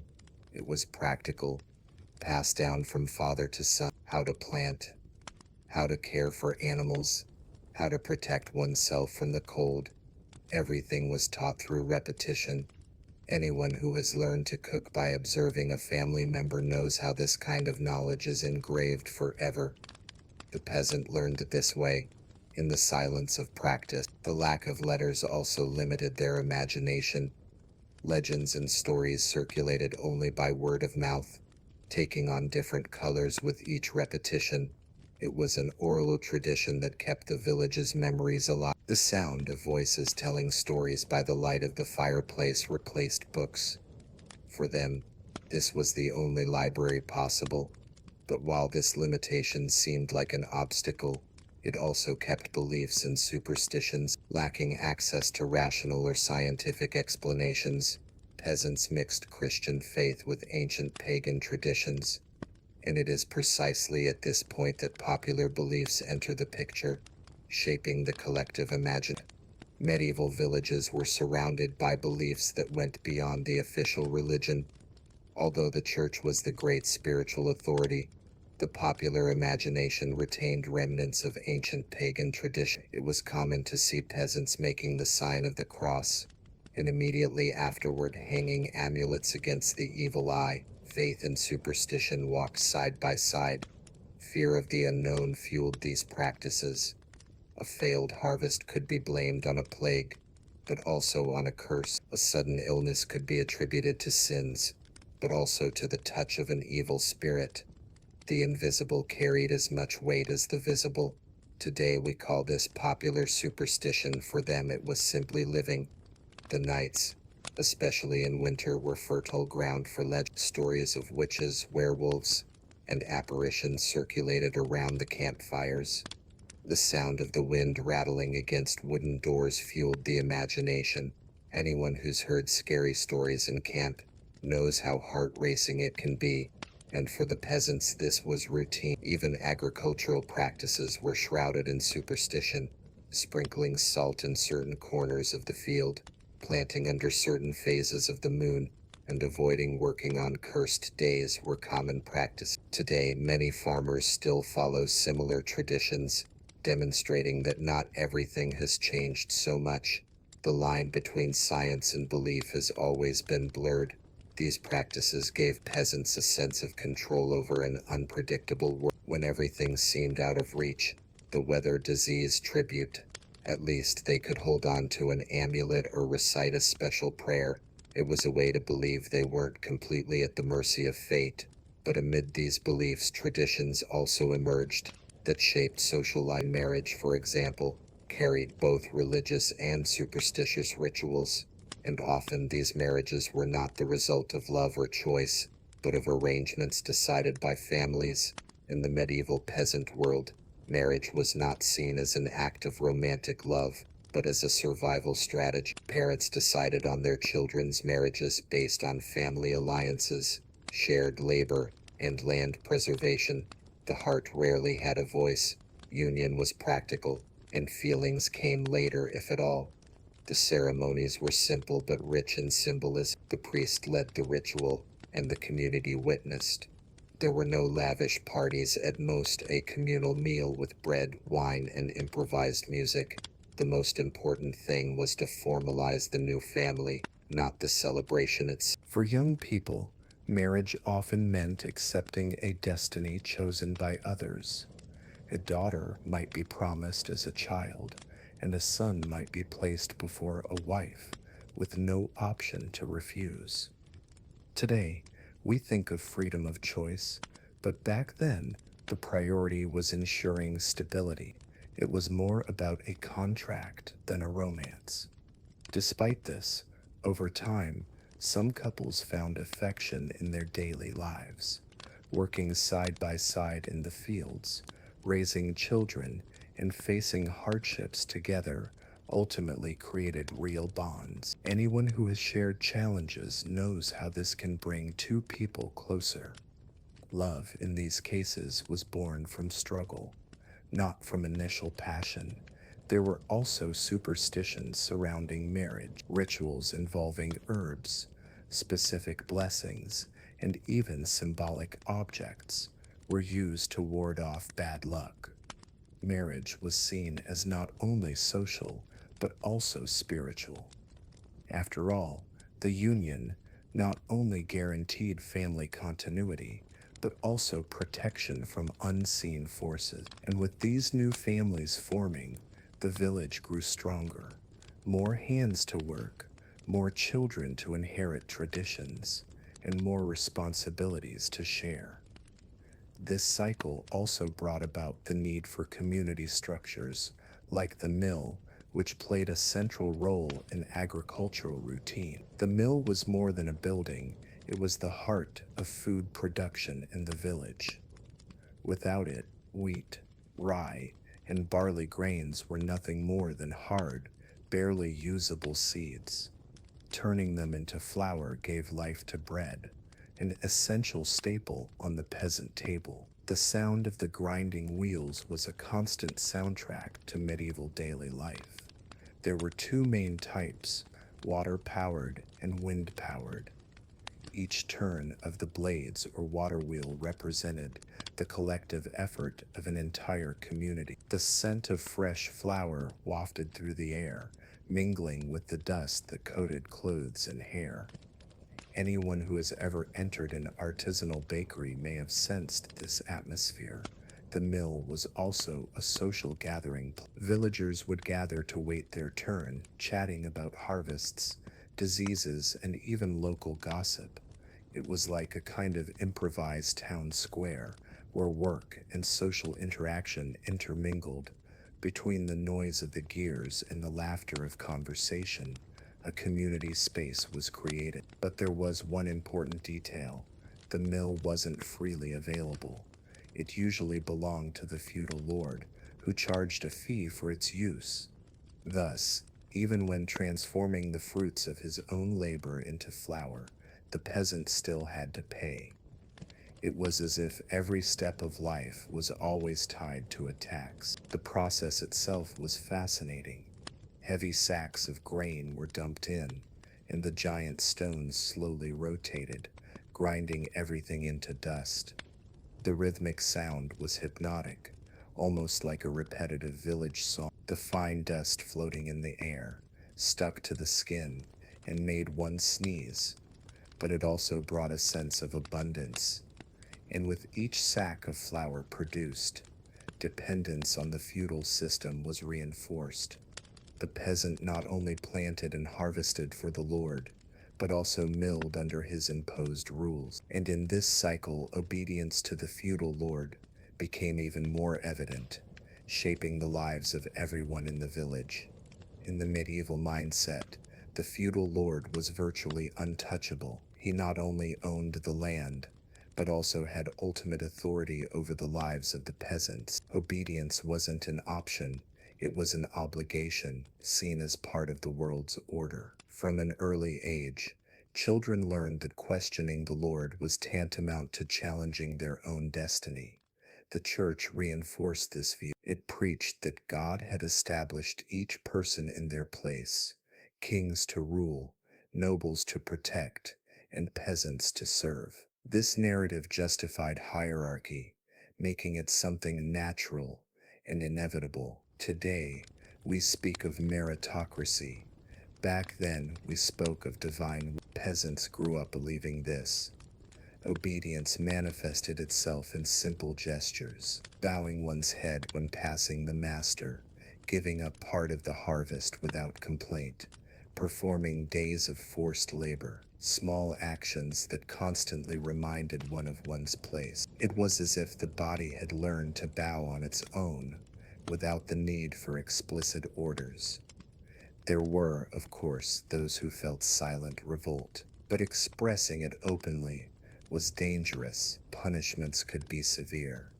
It was practical, passed down from father to son. How to plant, how to care for animals, how to protect oneself from the cold. Everything was taught through repetition. Anyone who has learned to cook by observing a family member knows how this kind of knowledge is engraved forever. The peasant learned it this way, in the silence of practice. The lack of letters also limited their imagination. Legends and stories circulated only by word of mouth, taking on different colors with each repetition. It was an oral tradition that kept the village's memories alive. The sound of voices telling stories by the light of the fireplace replaced books. For them, this was the only library possible. But while this limitation seemed like an obstacle, it also kept beliefs and superstitions. Lacking access to rational or scientific explanations, peasants mixed Christian faith with ancient pagan traditions. And it is precisely at this point that popular beliefs enter the picture, shaping the collective imagination. Medieval villages were surrounded by beliefs that went beyond the official religion. Although the church was the great spiritual authority, the popular imagination retained remnants of ancient pagan tradition. It was common to see peasants making the sign of the cross, and immediately afterward hanging amulets against the evil eye. Faith and superstition walked side by side. Fear of the unknown fueled these practices. A failed harvest could be blamed on a plague, but also on a curse. A sudden illness could be attributed to sins, but also to the touch of an evil spirit. The invisible carried as much weight as the visible. Today we call this popular superstition. For them it was simply living. The nights, especially in winter, were fertile ground for legend. Stories of witches, werewolves, and apparitions circulated around the campfires. The sound of the wind rattling against wooden doors fueled the imagination. Anyone who's heard scary stories in camp knows how heart-racing it can be, and for the peasants this was routine. Even agricultural practices were shrouded in superstition, sprinkling salt in certain corners of the field, planting under certain phases of the moon, and avoiding working on cursed days were common practice. Today, many farmers still follow similar traditions, demonstrating that not everything has changed so much. The line between science and belief has always been blurred. These practices gave peasants a sense of control over an unpredictable world. When everything seemed out of reach, the weather, disease, tribute, at least they could hold on to an amulet or recite a special prayer. It was a way to believe they weren't completely at the mercy of fate. But amid these beliefs, traditions also emerged that shaped social life. Marriage, for example, carried both religious and superstitious rituals, and often these marriages were not the result of love or choice, but of arrangements decided by families. In the medieval peasant world, marriage was not seen as an act of romantic love, but as a survival strategy. Parents decided on their children's marriages based on family alliances, shared labor, and land preservation. The heart rarely had a voice. Union was practical, and feelings came later, if at all. The ceremonies were simple but rich in symbolism. The priest led the ritual, and the community witnessed. There were no lavish parties, at most a communal meal with bread, wine, and improvised music. The most important thing was to formalize the new family, not the celebration itself. For young people, marriage often meant accepting a destiny chosen by others. A daughter might be promised as a child, and a son might be placed before a wife, with no option to refuse. Today, we think of freedom of choice, but back then, the priority was ensuring stability. It was more about a contract than a romance. Despite this, over time, some couples found affection in their daily lives, working side by side in the fields, raising children, and facing hardships together ultimately created real bonds. Anyone who has shared challenges knows how this can bring two people closer. Love, in these cases, was born from struggle, not from initial passion. There were also superstitions surrounding marriage, rituals involving herbs, specific blessings, and even symbolic objects were used to ward off bad luck. Marriage was seen as not only social, but also spiritual. After all, the union not only guaranteed family continuity, but also protection from unseen forces. And with these new families forming, the village grew stronger. More hands to work, more children to inherit traditions, and more responsibilities to share. This cycle also brought about the need for community structures, like the mill, which played a central role in agricultural routine. The mill was more than a building, it was the heart of food production in the village. Without it, wheat, rye, and barley grains were nothing more than hard, barely usable seeds. Turning them into flour gave life to bread, an essential staple on the peasant table. The sound of the grinding wheels was a constant soundtrack to medieval daily life. There were two main types, water-powered and wind-powered. Each turn of the blades or water wheel represented the collective effort of an entire community. The scent of fresh flour wafted through the air, mingling with the dust that coated clothes and hair. Anyone who has ever entered an artisanal bakery may have sensed this atmosphere. The mill was also a social gathering. Villagers would gather to wait their turn, chatting about harvests, diseases, and even local gossip. It was like a kind of improvised town square, where work and social interaction intermingled. Between the noise of the gears and the laughter of conversation, a community space was created. But there was one important detail. The mill wasn't freely available. It usually belonged to the feudal lord, who charged a fee for its use. Thus, even when transforming the fruits of his own labor into flour, the peasant still had to pay. It was as if every step of life was always tied to a tax. The process itself was fascinating. Heavy sacks of grain were dumped in, and the giant stones slowly rotated, grinding everything into dust. The rhythmic sound was hypnotic, almost like a repetitive village song. The fine dust floating in the air stuck to the skin and made one sneeze, but it also brought a sense of abundance. And with each sack of flour produced, dependence on the feudal system was reinforced. The peasant not only planted and harvested for the lord, but also milled under his imposed rules. And in this cycle, obedience to the feudal lord became even more evident, shaping the lives of everyone in the village. In the medieval mindset, the feudal lord was virtually untouchable. He not only owned the land, but also had ultimate authority over the lives of the peasants. Obedience wasn't an option, it was an obligation, seen as part of the world's order. From an early age, children learned that questioning the Lord was tantamount to challenging their own destiny. The church reinforced this view. It preached that God had established each person in their place, kings to rule, nobles to protect, and peasants to serve. This narrative justified hierarchy, making it something natural and inevitable. Today, we speak of meritocracy. Back then, we spoke of divine. Peasants grew up believing this. Obedience manifested itself in simple gestures, bowing one's head when passing the master, giving up part of the harvest without complaint, performing days of forced labor, small actions that constantly reminded one of one's place. It was as if the body had learned to bow on its own, without the need for explicit orders. There were, of course, those who felt silent revolt, but expressing it openly was dangerous. Punishments could be severe,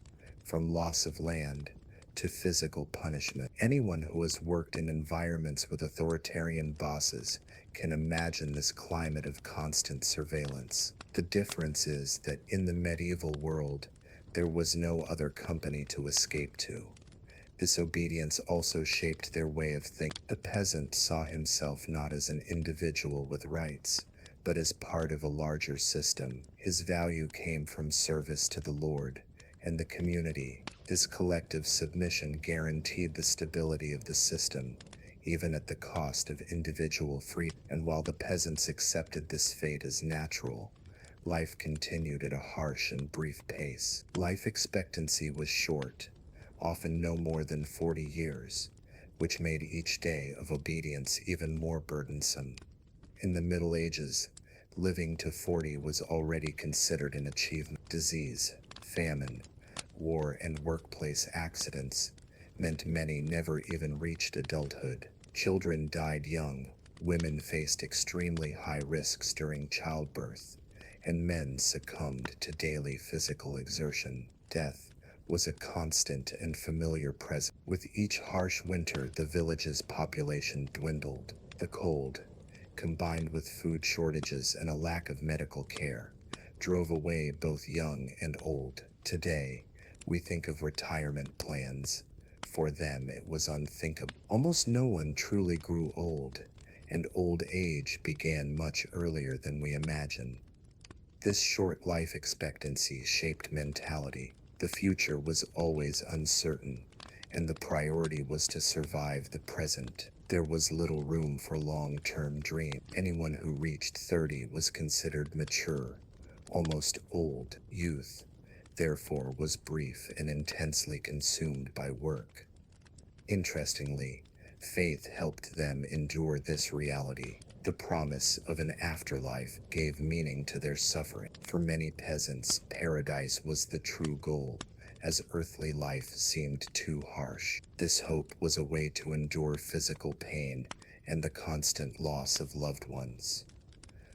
from loss of land to physical punishment. Anyone who has worked in environments with authoritarian bosses can imagine this climate of constant surveillance. The difference is that in the medieval world, there was no other company to escape to. This obedience also shaped their way of thinking. The peasant saw himself not as an individual with rights, but as part of a larger system. His value came from service to the Lord and the community. This collective submission guaranteed the stability of the system, even at the cost of individual freedom. And while the peasants accepted this fate as natural, life continued at a harsh and brief pace. Life expectancy was short, often no more than 40 years, which made each day of obedience even more burdensome. In the Middle Ages, living to 40 was already considered an achievement. Disease, famine, war, and workplace accidents meant many never even reached adulthood. Children died young, women faced extremely high risks during childbirth, and men succumbed to daily physical exertion. Death was a constant and familiar presence. With each harsh winter, the village's population dwindled. The cold, combined with food shortages and a lack of medical care, drove away both young and old. Today, we think of retirement plans. For them, it was unthinkable. Almost no one truly grew old, and old age began much earlier than we imagine. This short life expectancy shaped mentality. The future was always uncertain, and the priority was to survive the present. There was little room for long-term dreams. Anyone who reached 30 was considered mature, almost old. Youth, therefore, was brief and intensely consumed by work. Interestingly, faith helped them endure this reality. The promise of an afterlife gave meaning to their suffering. For many peasants, paradise was the true goal, as earthly life seemed too harsh. This hope was a way to endure physical pain and the constant loss of loved ones.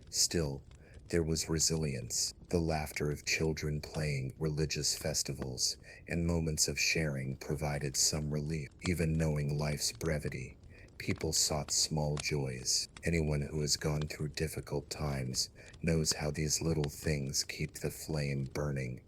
Still, there was resilience. The laughter of children playing, religious festivals, and moments of sharing provided some relief. Even knowing life's brevity, people sought small joys. Anyone who has gone through difficult times knows how these little things keep the flame burning.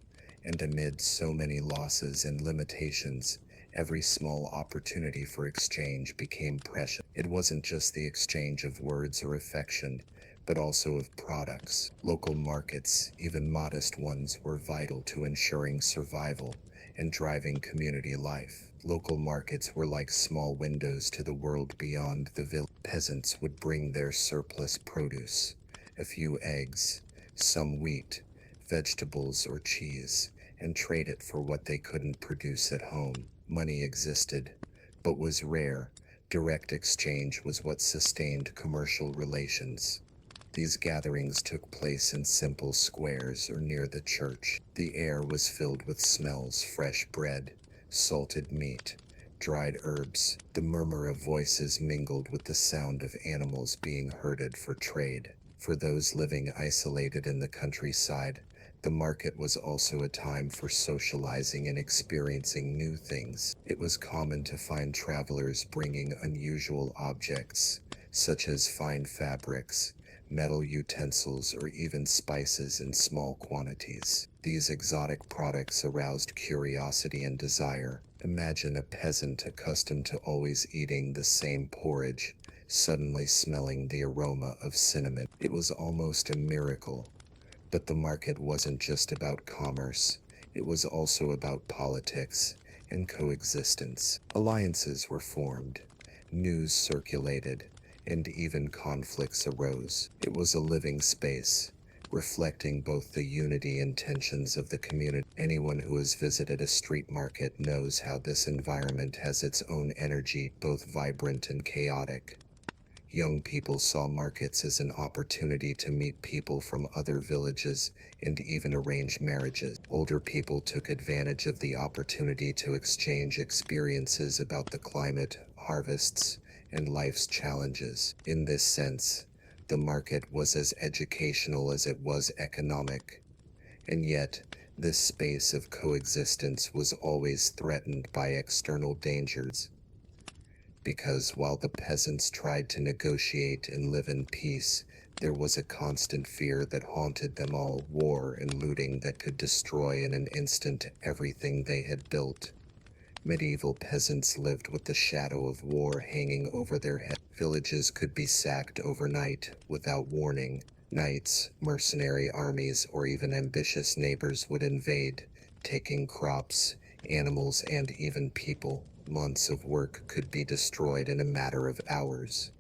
And amid so many losses and limitations, every small opportunity for exchange became precious. It wasn't just the exchange of words or affection, but also of products. Local markets, even modest ones, were vital to ensuring survival and driving community life. Local markets were like small windows to the world beyond the village. Peasants would bring their surplus produce, a few eggs, some wheat, vegetables, or cheese, and trade it for what they couldn't produce at home. Money existed, but was rare. Direct exchange was what sustained commercial relations. These gatherings took place in simple squares or near the church. The air was filled with smells: fresh bread, salted meat, dried herbs. The murmur of voices mingled with the sound of animals being herded for trade. For those living isolated in the countryside, the market was also a time for socializing and experiencing new things. It was common to find travelers bringing unusual objects, such as fine fabrics, metal utensils, or even spices in small quantities. These exotic products aroused curiosity and desire. Imagine a peasant accustomed to always eating the same porridge, suddenly smelling the aroma of cinnamon. It was almost a miracle. But the market wasn't just about commerce. It was also about politics and coexistence. Alliances were formed, news circulated, and even conflicts arose. It was a living space, reflecting both the unity and tensions of the community. Anyone who has visited a street market knows how this environment has its own energy, both vibrant and chaotic. Young people saw markets as an opportunity to meet people from other villages and even arrange marriages. Older people took advantage of the opportunity to exchange experiences about the climate, harvests, and life's challenges. In this sense, the market was as educational as it was economic. And yet, this space of coexistence was always threatened by external dangers. Because while the peasants tried to negotiate and live in peace, there was a constant fear that haunted them all, war and looting that could destroy in an instant everything they had built. Medieval peasants lived with the shadow of war hanging over their heads. Villages could be sacked overnight without warning. Knights, mercenary armies, or even ambitious neighbors would invade, taking crops, animals, and even people. Months of work could be destroyed in a matter of hours.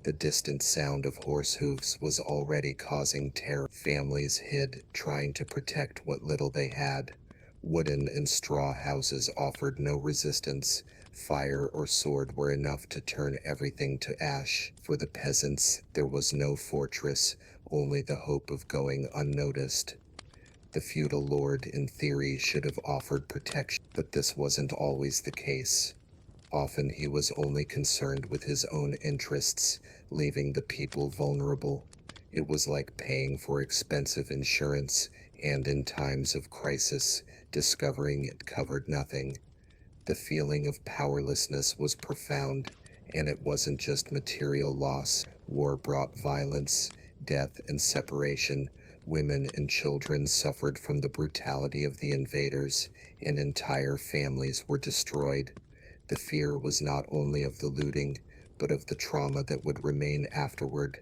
The distant sound of horse hooves was already causing terror. Families hid, trying to protect what little they had. Wooden and straw houses offered no resistance. Fire or sword were enough to turn everything to ash. For the peasants, there was no fortress, only the hope of going unnoticed. The feudal lord, in theory, should have offered protection, but this wasn't always the case. Often he was only concerned with his own interests, leaving the people vulnerable. It was like paying for expensive insurance, and in times of crisis, discovering it covered nothing. The feeling of powerlessness was profound, and it wasn't just material loss. War brought violence, death, and separation. Women and children suffered from the brutality of the invaders, and entire families were destroyed. The fear was not only of the looting, but of the trauma that would remain afterward.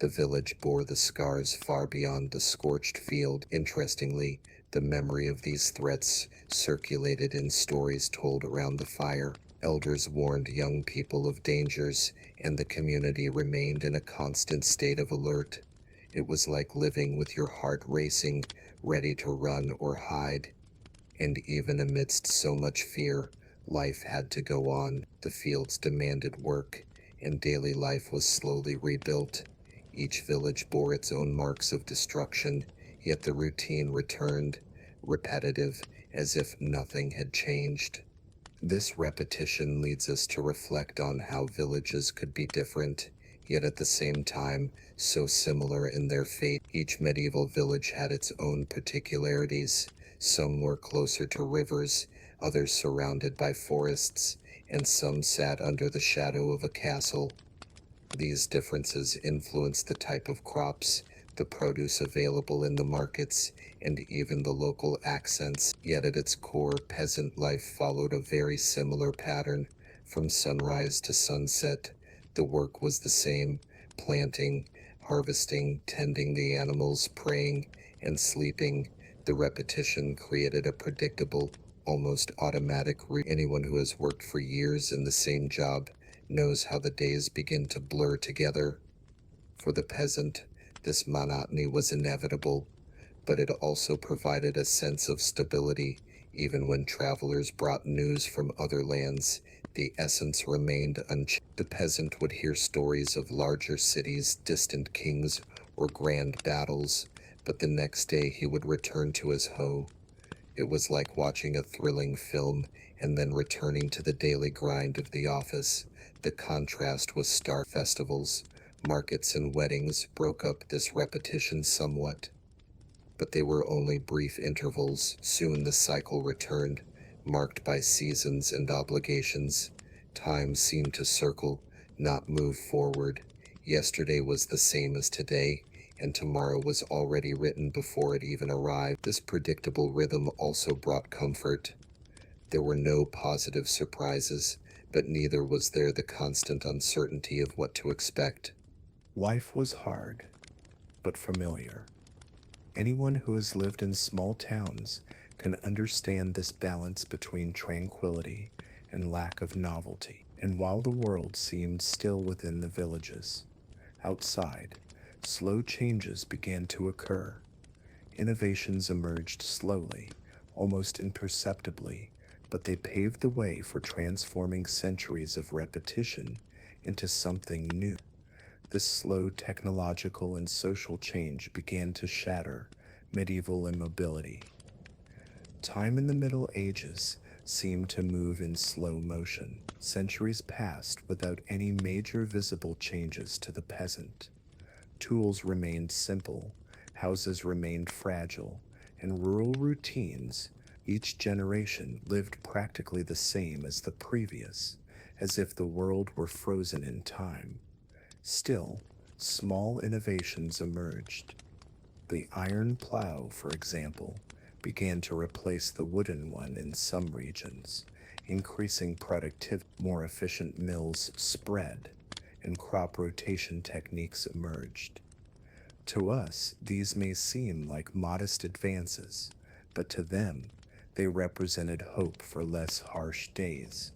The village bore the scars far beyond the scorched field. Interestingly, the memory of these threats circulated in stories told around the fire. Elders warned young people of dangers, and the community remained in a constant state of alert. It was like living with your heart racing, ready to run or hide. And even amidst so much fear, life had to go on. The fields demanded work, and daily life was slowly rebuilt. Each village bore its own marks of destruction, yet the routine returned, repetitive, as if nothing had changed. This repetition leads us to reflect on how villages could be different, yet at the same time, so similar in their fate. Each medieval village had its own particularities. Some were closer to rivers, others surrounded by forests, and some sat under the shadow of a castle. These differences influenced the type of crops, the produce available in the markets, and even the local accents. Yet at its core, peasant life followed a very similar pattern. From sunrise to sunset, the work was the same: planting, harvesting, tending the animals, praying, and sleeping. The repetition created a predictable, almost automatic routine. Anyone who has worked for years in the same job knows how the days begin to blur together. For the peasant, this monotony was inevitable, but it also provided a sense of stability. Even when travelers brought news from other lands, the essence remained unchanged. The peasant would hear stories of larger cities, distant kings, or grand battles, but the next day he would return to his hoe. It was like watching a thrilling film and then returning to the daily grind of the office. The contrast was stark. Festivals, Markets and weddings broke up this repetition somewhat, but they were only brief intervals. Soon the cycle returned, marked by seasons and obligations. Time seemed to circle, not move forward. Yesterday was the same as today, and tomorrow was already written before it even arrived. This predictable rhythm also brought comfort. There were no positive surprises, but neither was there the constant uncertainty of what to expect. Life was hard, but familiar. Anyone who has lived in small towns can understand this balance between tranquility and lack of novelty. And while the world seemed still within the villages, outside, slow changes began to occur. Innovations emerged slowly, almost imperceptibly, but they paved the way for transforming centuries of repetition into something new. This slow technological and social change began to shatter medieval immobility. Time in the Middle Ages seemed to move in slow motion. Centuries passed without any major visible changes to the peasant. Tools remained simple, houses remained fragile, and rural routines, each generation lived practically the same as the previous, as if the world were frozen in time. Still, small innovations emerged. The iron plow, for example, began to replace the wooden one in some regions, increasing productivity. More efficient mills spread, and crop rotation techniques emerged. To us, these may seem like modest advances, but to them, they represented hope for less harsh days.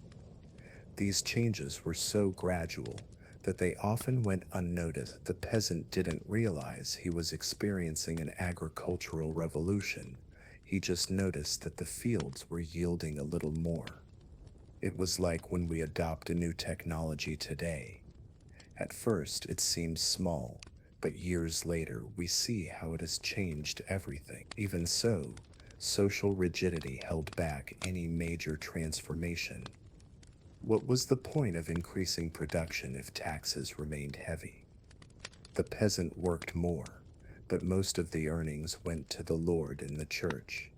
These changes were so gradual that they often went unnoticed. The peasant didn't realize he was experiencing an agricultural revolution. He just noticed that the fields were yielding a little more. It was like when we adopt a new technology today. At first, it seems small, but years later, we see how it has changed everything. Even so, social rigidity held back any major transformation. What was the point of increasing production if taxes remained heavy? The peasant worked more, but most of the earnings went to the Lord and the church.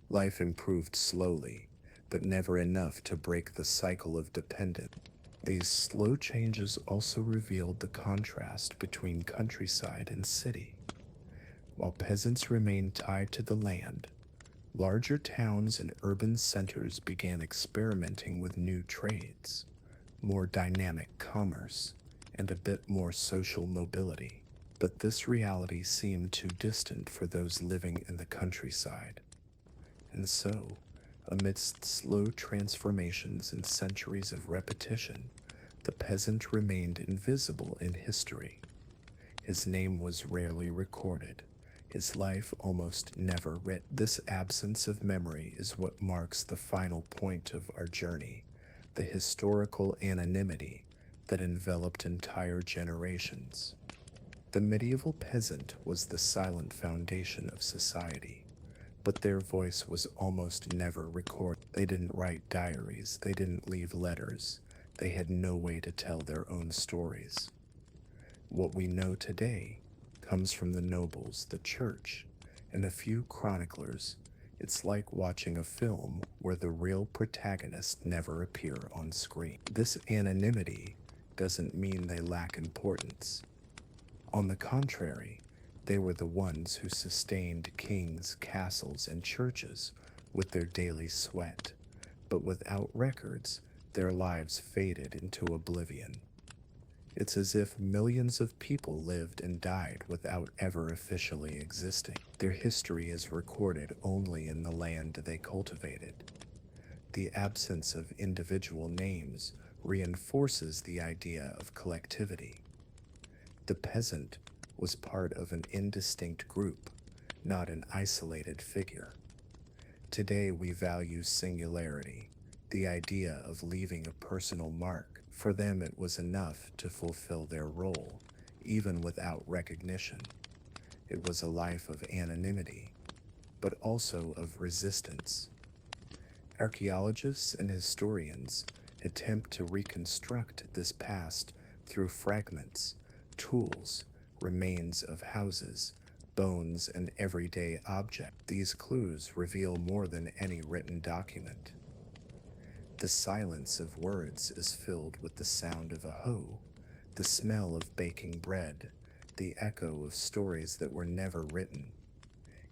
Life improved slowly, but never enough to break the cycle of dependence. These slow changes also revealed the contrast between countryside and city. While peasants remained tied to the land, larger towns and urban centers began experimenting with new trades, more dynamic commerce, and a bit more social mobility. But this reality seemed too distant for those living in the countryside. And so, amidst slow transformations and centuries of repetition, the peasant remained invisible in history. His name was rarely recorded, his life almost never written. This absence of memory is what marks the final point of our journey, the historical anonymity that enveloped entire generations. The medieval peasant was the silent foundation of society, but their voice was almost never recorded. They didn't write diaries, they didn't leave letters, they had no way to tell their own stories. What we know today comes from the nobles, the church, and a few chroniclers. It's like watching a film where the real protagonists never appear on screen. This anonymity doesn't mean they lack importance. On the contrary, they were the ones who sustained kings, castles, and churches with their daily sweat. But without records, their lives faded into oblivion. It's as if millions of people lived and died without ever officially existing. Their history is recorded only in the land they cultivated. The absence of individual names reinforces the idea of collectivity. The peasant was part of an indistinct group, not an isolated figure. Today we value singularity, the idea of leaving a personal mark. For them it was enough to fulfill their role, even without recognition. It was a life of anonymity, but also of resistance. Archaeologists and historians attempt to reconstruct this past through fragments, tools, remains of houses, bones, and everyday objects. These clues reveal more than any written document. The silence of words is filled with the sound of a hoe, the smell of baking bread, the echo of stories that were never written.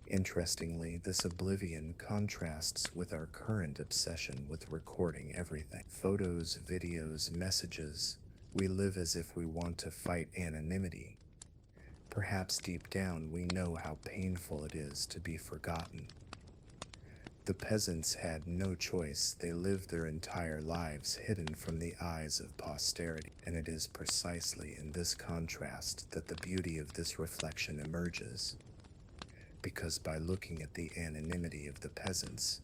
Interestingly, this oblivion contrasts with our current obsession with recording everything. Photos, videos, messages. We live as if we want to fight anonymity. Perhaps deep down we know how painful it is to be forgotten. The peasants had no choice. They lived their entire lives hidden from the eyes of posterity, and it is precisely in this contrast that the beauty of this reflection emerges. Because by looking at the anonymity of the peasants,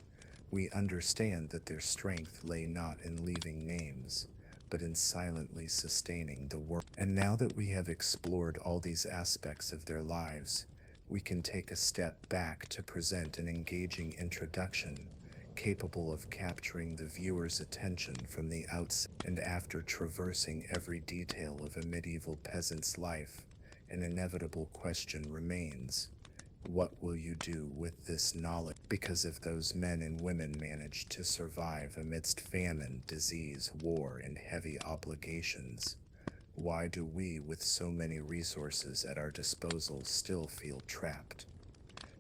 we understand that their strength lay not in leaving names, but in silently sustaining the world. And now that we have explored all these aspects of their lives, we can take a step back to present an engaging introduction capable of capturing the viewer's attention from the outset. And after traversing every detail of a medieval peasant's life, an inevitable question remains. What will you do with this knowledge? Because if those men and women managed to survive amidst famine, disease, war, and heavy obligations, why do we, with so many resources at our disposal, still feel trapped?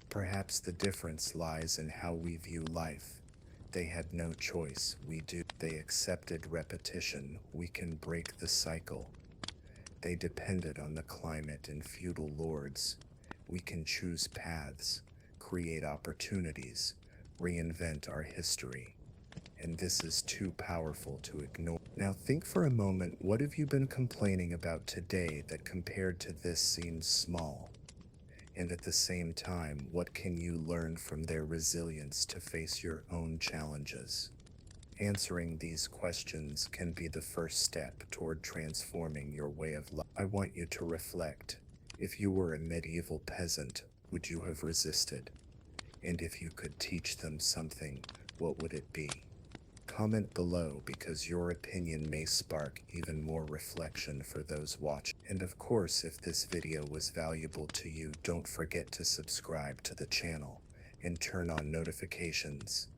Perhaps the difference lies in how we view life. They had no choice, we do. They accepted repetition, we can break the cycle. They depended on the climate and feudal lords. We can choose paths, create opportunities, reinvent our history. And this is too powerful to ignore. Now think for a moment, what have you been complaining about today that compared to this seems small? And at the same time, what can you learn from their resilience to face your own challenges? Answering these questions can be the first step toward transforming your way of life. I want you to reflect. If you were a medieval peasant, would you have resisted? And if you could teach them something, what would it be? Comment below, because your opinion may spark even more reflection for those watching. And of course, if this video was valuable to you, don't forget to subscribe to the channel and turn on notifications.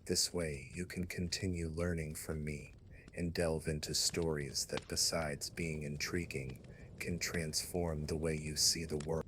This way, you can continue learning from me and delve into stories that, besides being intriguing, can transform the way you see the world.